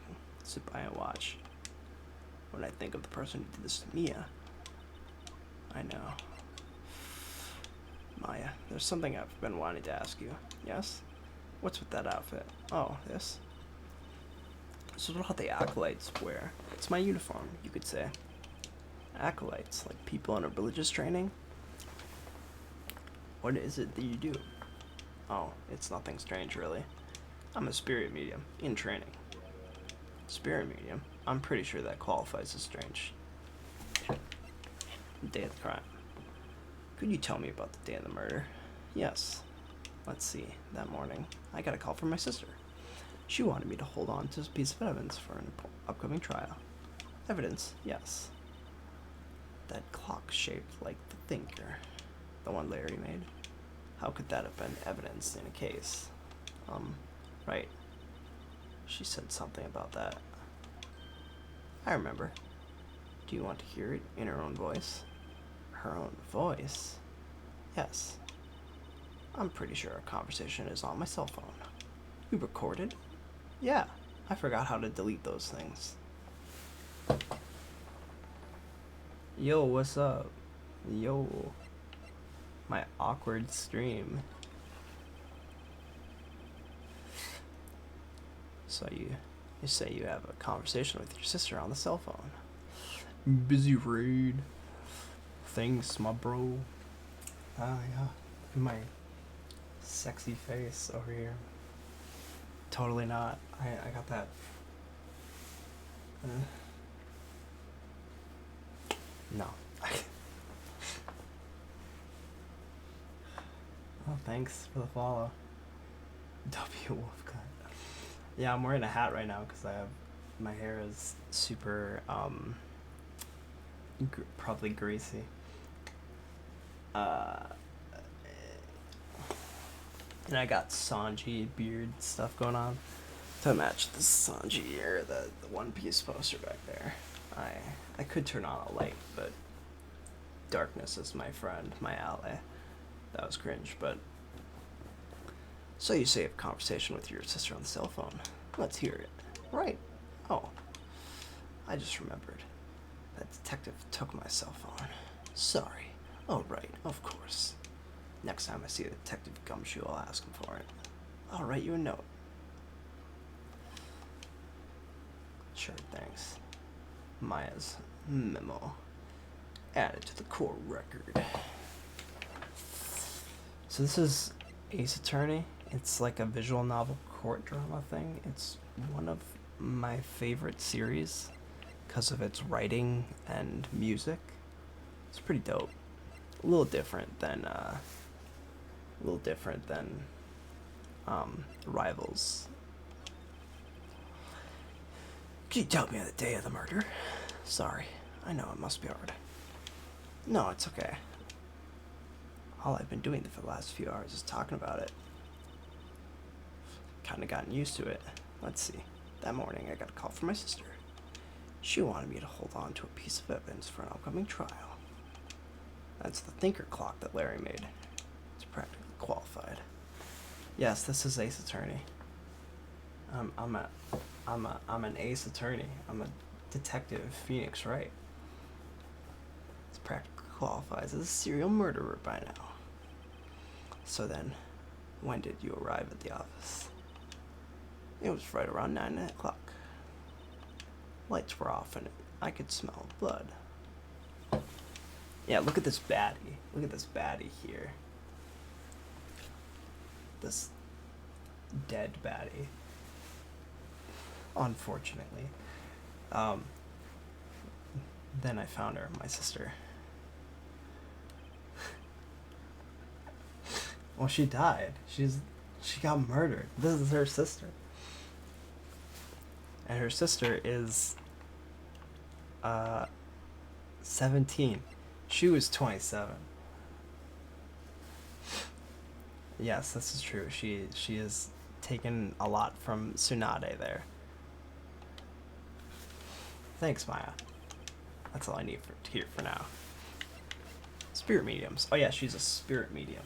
and watch. When I think of the person who did this to Mia, I know. Maya, there's something I've been wanting to ask you. Yes? What's with that outfit? Oh, this? This is what the acolytes wear. It's my uniform, you could say. Acolytes, like people in a religious training? What is it that you do? Oh, it's nothing strange, really. I'm a spirit medium, in training. Spirit medium? I'm pretty sure that qualifies as strange. Day of the crime. Could you tell me about the day of the murder? Yes. Let's see. That morning, I got a call from my sister. She wanted me to hold on to a piece of evidence for an upcoming trial. Evidence? Yes. That clock shaped like the thinker. The one Larry made. How could that have been evidence in a case? Right. She said something about that. I remember. Do you want to hear it in her own voice? Her own voice? Yes. I'm pretty sure our conversation is on my cell phone. You recorded? Yeah. I forgot how to delete those things. Yo, what's up? Yo. My awkward stream. So you say you have a conversation with your sister on the cell phone. Busy raid. Thanks, my bro. Ah, yeah. My sexy face over here. Totally not. I got that. No. Oh, thanks for the follow. W Wolfcut. Yeah, I'm wearing a hat right now because my hair is super probably greasy. And I got Sanji beard stuff going on to match the Sanji or the One Piece poster back there. I could turn on a light, but darkness is my friend, my ally. That was cringe, but... So you say you have a conversation with your sister on the cell phone. Let's hear it. Right. Oh. I just remembered. That detective took my cell phone. Sorry. Oh, right. Of course. Next time I see a detective gumshoe, I'll ask him for it. I'll write you a note. Sure, thanks. Maya's memo. Added to the core record. So this is Ace Attorney. It's like a visual novel court drama thing. It's one of my favorite series because of its writing and music. It's pretty dope. A little different than Rivals. Could you tell me the day of the murder? Sorry, I know it must be hard. No, it's okay. All I've been doing for the last few hours is talking about it. Kinda gotten used to it. Let's see. That morning, I got a call from my sister. She wanted me to hold on to a piece of evidence for an upcoming trial. That's the thinker clock that Larry made. It's practically qualified. Yes, this is Ace Attorney. I'm an Ace Attorney. I'm a detective, Phoenix Wright. It's practically qualifies as a serial murderer by now. So then, when did you arrive at the office? It was right around 9 o'clock. Lights were off and I could smell blood. Yeah, look at this baddie. Look at this baddie here. This dead baddie. Unfortunately. Then I found her, my sister. Well, she died. She got murdered. This is her sister. And her sister is 17. She was 27. Yes, this is true. She has taken a lot from Tsunade there. Thanks, Maya. That's all I need to hear for now. Spirit mediums. Oh yeah, she's a spirit medium.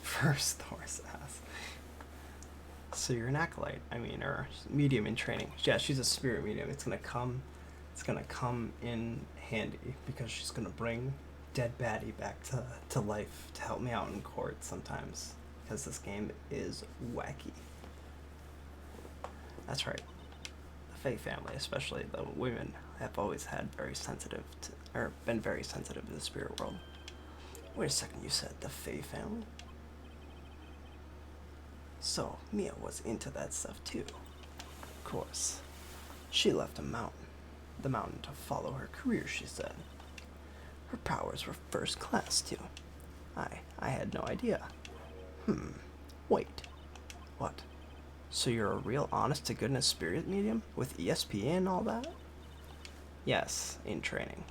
First horse ass. So you're an acolyte, or medium in training. Yeah, she's a spirit medium. It's gonna come in handy because she's gonna bring dead baddie back to life to help me out in court sometimes. Because this game is wacky. That's right. The Fae family, especially the women, have always been very sensitive to the spirit world. Wait a second, you said the Fae family? So, Mia was into that stuff too. Of course. She left the mountain to follow her career, she said. Her powers were first class too. I had no idea. Wait. What? So you're a real honest to goodness spirit medium with ESP and all that? Yes, in training.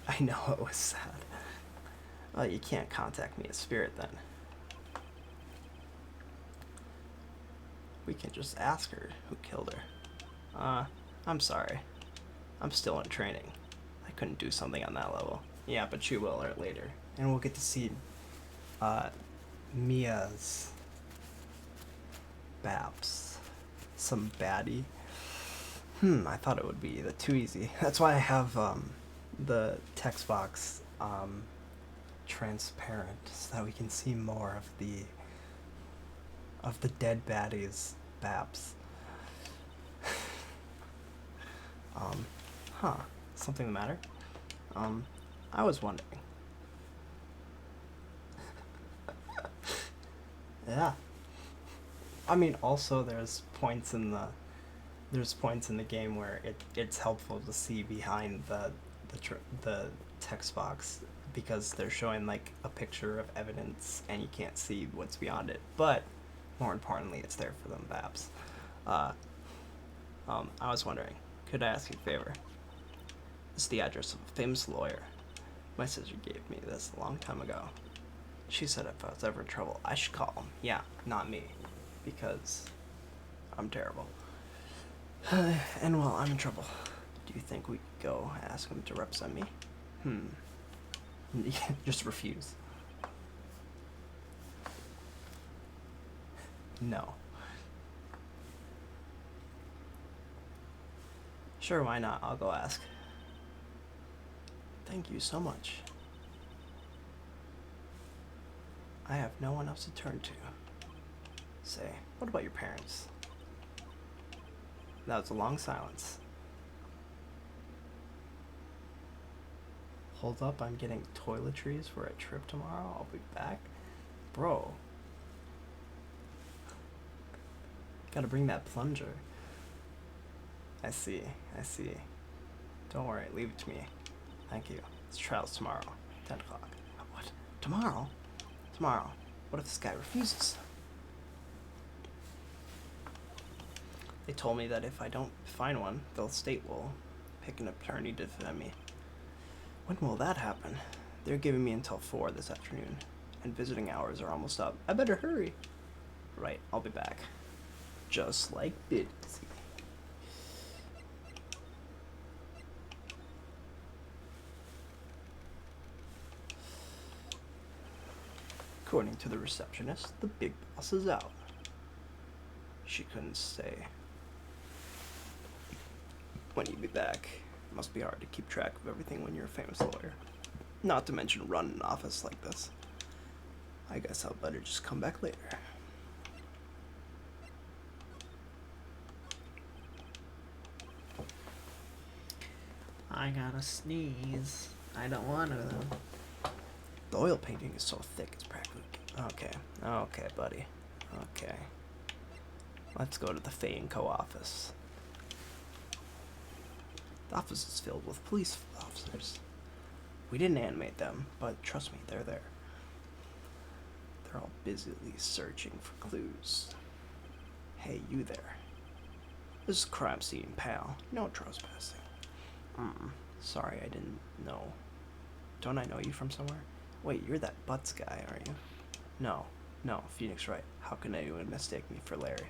I know it was sad. Well, you can't contact me as spirit then. We can just ask her who killed her. I'm sorry. I'm still in training. I couldn't do something on that level. Yeah, but she will later. And we'll get to see Mia's Babs. Some baddie. I thought it would be too easy. That's why I have the text box transparent so that we can see more of the dead baddies' Babs. Something the matter? I was wondering. Yeah. Also there's points in the game where it's helpful to see behind the text box because they're showing like a picture of evidence and you can't see what's beyond it. But more importantly, it's there for them Babs. I was wondering, could I ask you a favor? It's the address of a famous lawyer. My sister gave me this a long time ago. She said if I was ever in trouble, I should call him. Yeah, not me. Because I'm terrible. And while I'm in trouble, do you think we could go ask him to represent me? Just refuse. No. Sure, why not? I'll go ask. Thank you so much. I have no one else to turn to. Say, what about your parents? That was a long silence. Hold up, I'm getting toiletries for a trip tomorrow. I'll be back. Bro. Gotta bring that plunger. I see. Don't worry, leave it to me. Thank you. It's trials tomorrow. 10 o'clock. What? Tomorrow? Tomorrow. What if this guy refuses? They told me that if I don't find one, the state will pick an attorney to defend me. When will that happen? They're giving me until 4 this afternoon, and visiting hours are almost up. I better hurry. Right, I'll be back. Just like busy. According to the receptionist, the big boss is out. She couldn't stay. When you be back, it must be hard to keep track of everything when you're a famous lawyer. Not to mention run an office like this. I guess I'll better just come back later. I gotta sneeze. I don't want to though. The oil painting is so thick it's practically... Okay, buddy. Okay. Let's go to the Fay & Co. office. The office is filled with police officers. We didn't animate them, but trust me, they're there. They're all busily searching for clues. Hey, you there. This is a crime scene, pal. No trespassing. Sorry, I didn't know. Don't I know you from somewhere? Wait, you're that Butts guy, aren't you? No, Phoenix Wright. How can anyone mistake me for Larry?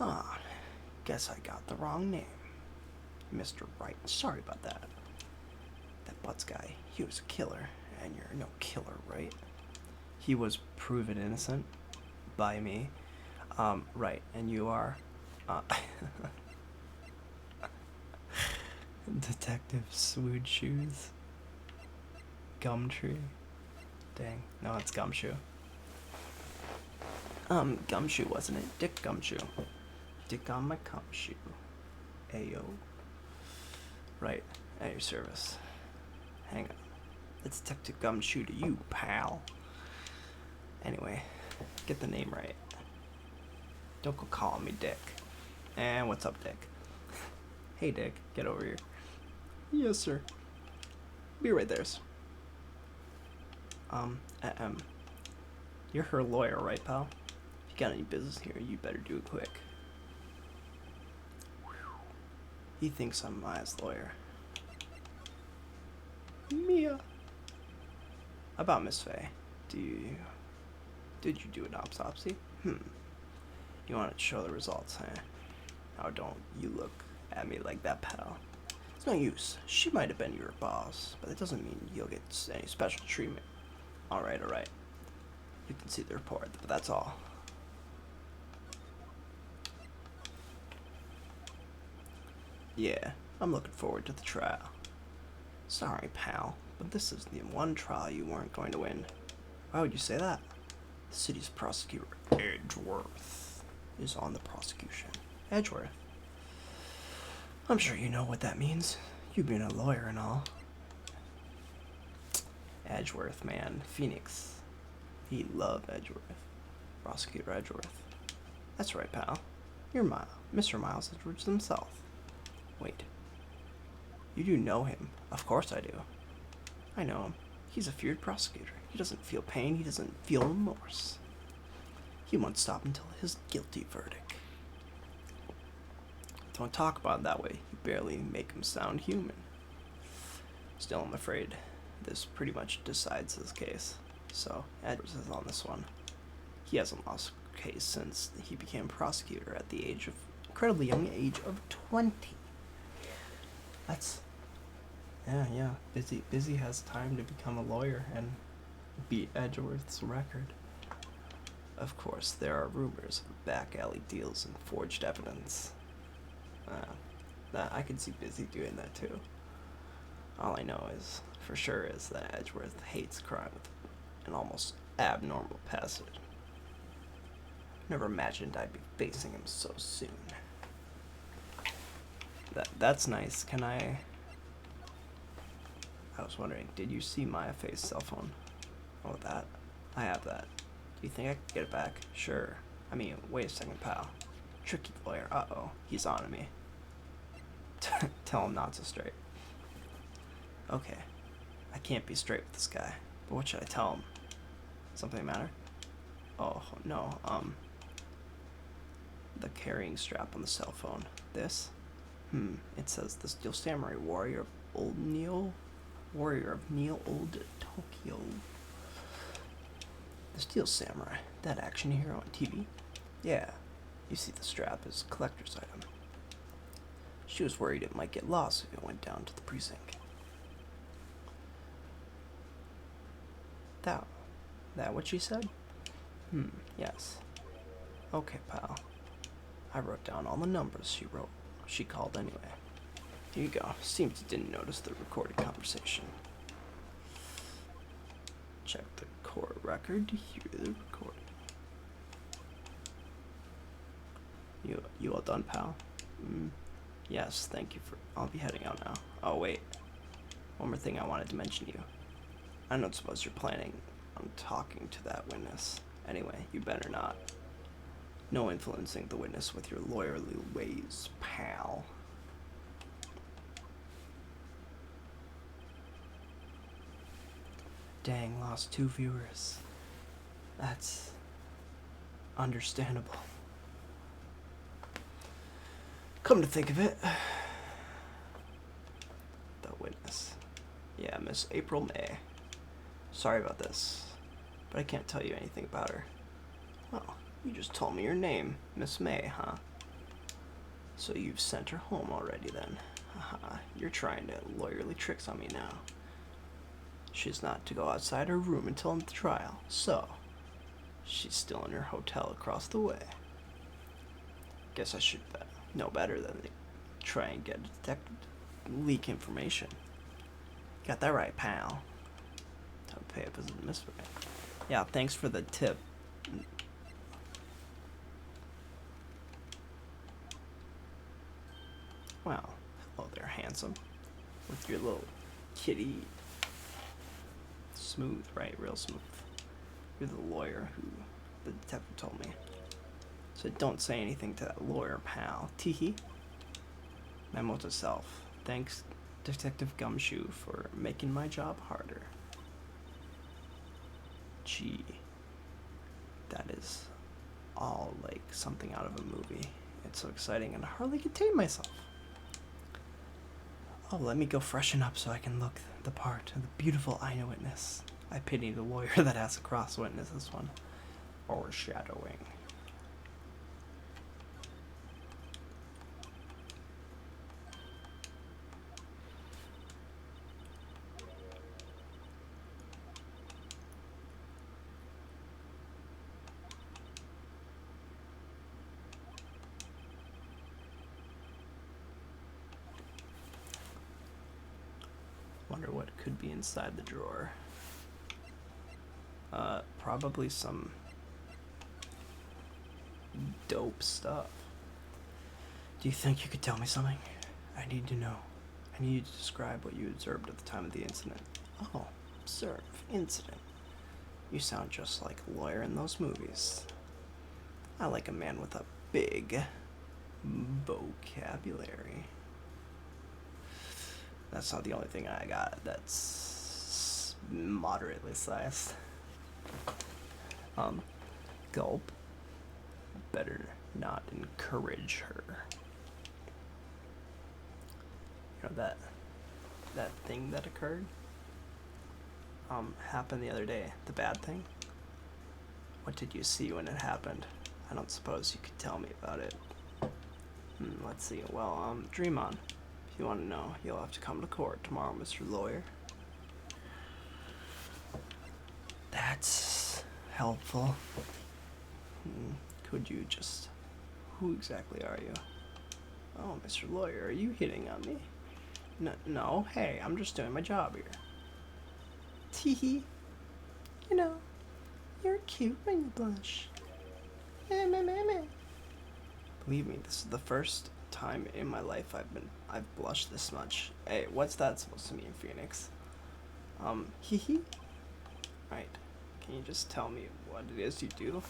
Ah, guess I got the wrong name. Mr. Wright, sorry about that. That Butts guy, he was a killer, and you're no killer, right? He was proven innocent by me. Right, and you are? Detective Swood Shoes. Gumtree. Dang, no, it's Gumshoe. Gumshoe, wasn't it? Dick Gumshoe. Dick on my gumshoe. Ayo. Right, at your service. Hang on. Let's Detective Gumshoe to you, pal. Anyway, get the name right. Don't go calling me Dick. And what's up, Dick? Hey, Dick, get over here. Yes, sir. Be right there, sir. You're her lawyer, right, pal? If you got any business here, you better do it quick. He thinks I'm Maya's lawyer. Mia. About Miss Faye. Did you do an autopsy? You want to show the results, huh? Now don't you look at me like that, pal. It's no use. She might have been your boss, but that doesn't mean you'll get any special treatment. Alright. You can see the report, but that's all. Yeah, I'm looking forward to the trial. Sorry, pal, but this is the one trial you weren't going to win. Why would you say that? The city's prosecutor, Edgeworth, is on the prosecution. Edgeworth? I'm sure you know what that means. You being a lawyer and all. Edgeworth, man. Phoenix. He loved Edgeworth. Prosecutor Edgeworth. That's right, pal. You're Mr. Miles Edgeworth himself. Wait. You do know him. Of course I do. I know him. He's a feared prosecutor. He doesn't feel pain. He doesn't feel remorse. He won't stop until his guilty verdict. Don't talk about it that way. You barely make him sound human. Still, I'm afraid this pretty much decides his case. So, Edwards is on this one. He hasn't lost a case since he became prosecutor at the incredibly young age of 20. That's... Yeah. Busy has time to become a lawyer and beat Edgeworth's record. Of course, there are rumors of back alley deals and forged evidence. I could see Busy doing that too. All I know is, for sure, is that Edgeworth hates crime with an almost abnormal passion. Never imagined I'd be facing him so soon. That's nice. Can I was wondering, did you see Maya Faye's cell phone? Oh, that? I have that. Do you think I could get it back? Sure. I mean, wait a second, pal. Tricky lawyer. Uh-oh. He's on to me. Tell him not so straight. Okay. I can't be straight with this guy. But what should I tell him? Something matter? Oh, no. the carrying strap on the cell phone. This? It says the Steel Samurai Warrior of Neo Old Tokyo. The Steel Samurai, that action hero on TV? Yeah, you see the strap is a collector's item. She was worried it might get lost if it went down to the precinct. That what she said? Yes. Okay, pal. I wrote down all the numbers she called anyway. Here you go. Seems you didn't notice the recorded conversation. Check the court record to hear the recording. You all done, pal? Yes, thank you for... I'll be heading out now. Oh, wait. One more thing I wanted to mention to you. I don't suppose you're planning on talking to that witness. Anyway, you better not. No influencing the witness with your lawyerly ways, pal. Dang, lost 2 viewers. That's understandable. Come to think of it, the witness. Yeah, Miss April May. Sorry about this, but I can't tell you anything about her. Well, you just told me your name, Miss May, huh? So you've sent her home already then. Haha, you're trying to lawyerly tricks on me now. She's not to go outside her room until the trial, so she's still in her hotel across the way. Guess I should know better than to try and get a detective to leak information. Got that right, pal. Time to pay up as a mystery. Yeah, thanks for the tip. Wow. Hello there, handsome. With your little kitty. Smooth, right? Real smooth. You're the lawyer who the detective told me. So don't say anything to that lawyer, pal. Teehee. Memo to self. Thanks, Detective Gumshoe, for making my job harder. Gee. That is all like something out of a movie. It's so exciting and I hardly contain myself. Oh, let me go freshen up so I can look the part of the beautiful eyewitness. I pity the lawyer that has to cross-witness this one. Foreshadowing. Wonder what could be inside the drawer. Probably some dope stuff. Do you think you could tell me something? I need to know. I need you to describe what you observed at the time of the incident. Oh, observe, incident. You sound just like a lawyer in those movies. I like a man with a big vocabulary. That's not the only thing I got that's moderately sized. Gulp. Better not encourage her. You know that thing that occurred? Happened the other day. The bad thing? What did you see when it happened? I don't suppose you could tell me about it. Let's see. Well, dream on. If you want to know, you'll have to come to court tomorrow, Mr. Lawyer. That's helpful. Could you just... Who exactly are you? Oh, Mr. Lawyer, are you hitting on me? No, hey, I'm just doing my job here. Teehee. You know, you're cute when you blush. Believe me, this is the first time in my life I've blushed this much. Hey, what's that supposed to mean, Phoenix? Hee hee? Right. Can you just tell me what it is you do?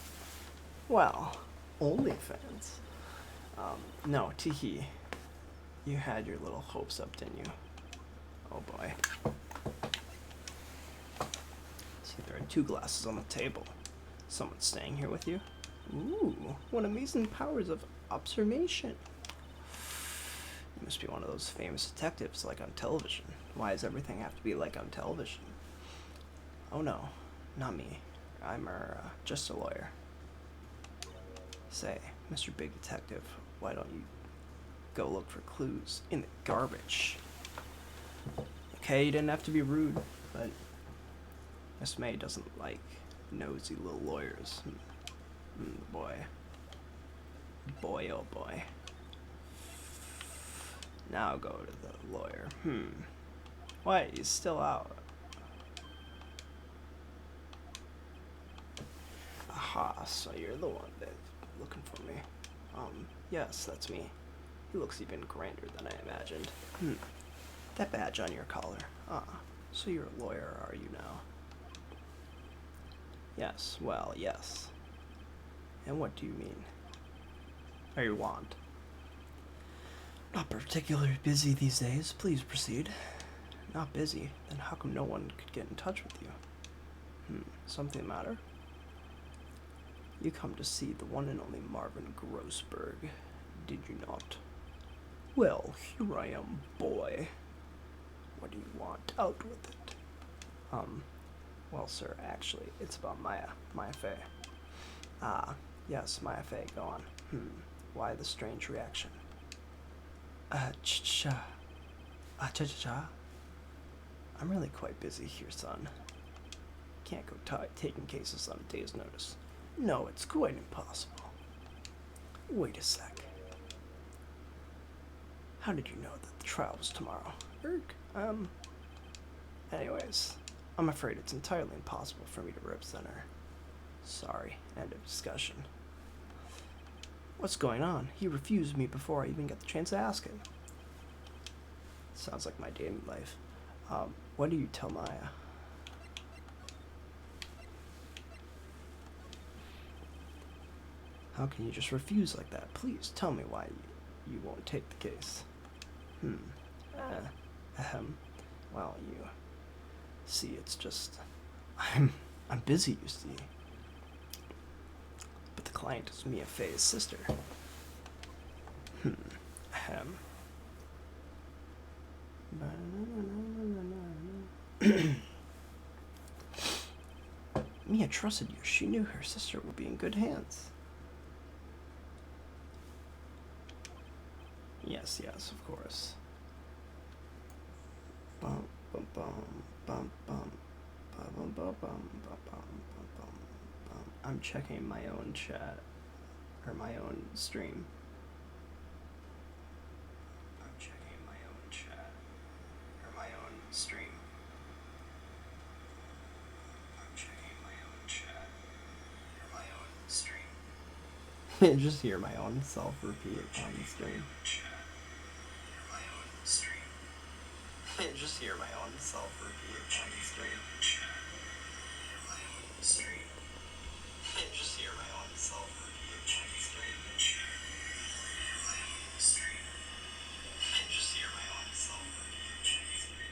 Well, OnlyFans. No, teehee. You had your little hopes up, didn't you? Oh boy. See, there are 2 glasses on the table. Someone's staying here with you? Ooh, what amazing powers of observation. You must be one of those famous detectives like on television. Why does everything have to be like on television? Oh no, not me. I'm just a lawyer. Say, Mr. Big Detective, why don't you go look for clues in the garbage? Okay, you didn't have to be rude, but Miss May doesn't like nosy little lawyers. Boy. Boy, oh boy. Now go to the lawyer. What? He's still out. Aha, so you're the one that's looking for me. Yes, that's me. He looks even grander than I imagined. That badge on your collar. Ah, so you're a lawyer, are you now? Yes, well, yes. And what do you mean? Or you want? Not particularly busy these days. Please proceed. Not busy? Then how come no one could get in touch with you? Something the matter? You come to see the one and only Marvin Grossberg, did you not? Well, here I am, boy. What do you want? Out with it. Well, sir, actually, it's about Maya Fey. Ah, yes, Maya Fey, go on. Why the strange reaction? Cha-cha. Cha-cha-cha. I'm really quite busy here, son. Can't go taking cases on a day's notice. No, it's quite impossible. Wait a sec. How did you know that the trial was tomorrow? Anyways, I'm afraid it's entirely impossible for me to represent her. Sorry, end of discussion. What's going on? He refused me before I even got the chance to ask him. Sounds like my dating life. What do you tell Maya? How can you just refuse like that? Please tell me why you won't take the case. Well, you see, it's just I'm busy, you see. But the client is Mia Fey's sister. Mia trusted you. She knew her sister would be in good hands. Yes, of course. Bum bum bum bum bum bum bum bum bum bum bum bum. I'm checking my own chat or my own stream. I'm checking my own chat or my own stream. I'm checking my own chat or my own stream. Just hear my own self repeat on the stream. Just hear my own self repeat on the stream. Just hear my own self repeat on the stream. Just hear my own self repeat on the stream.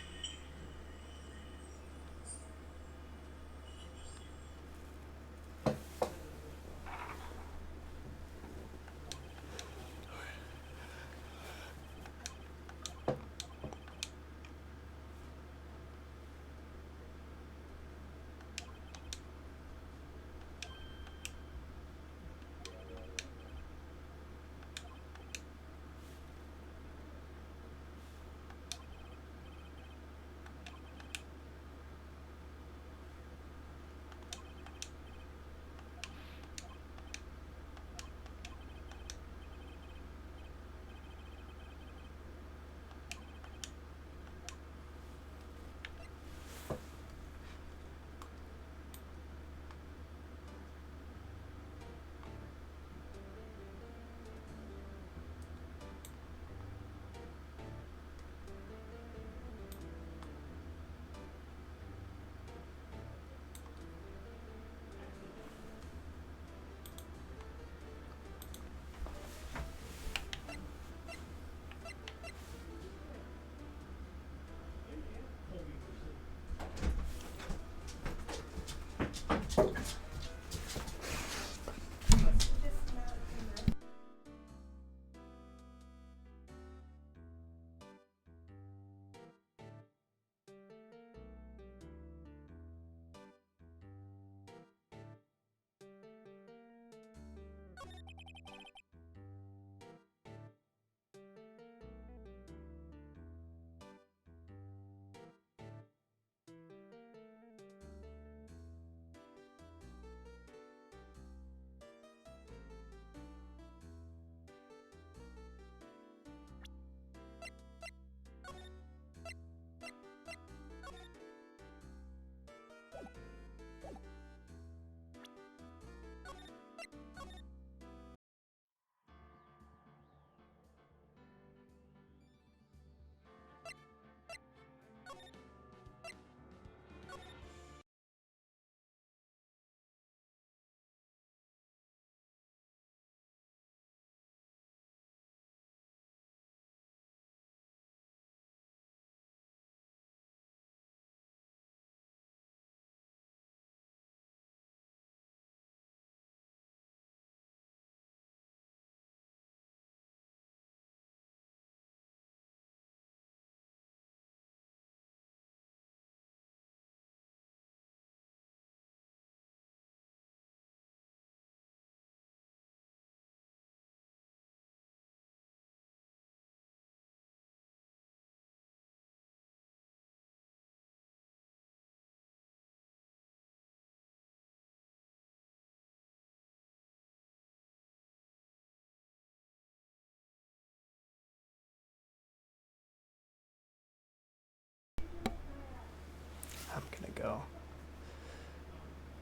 I'm gonna go.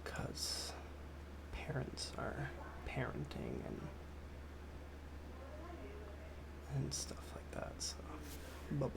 Because parents are parenting and stuff like that. So, bye bye.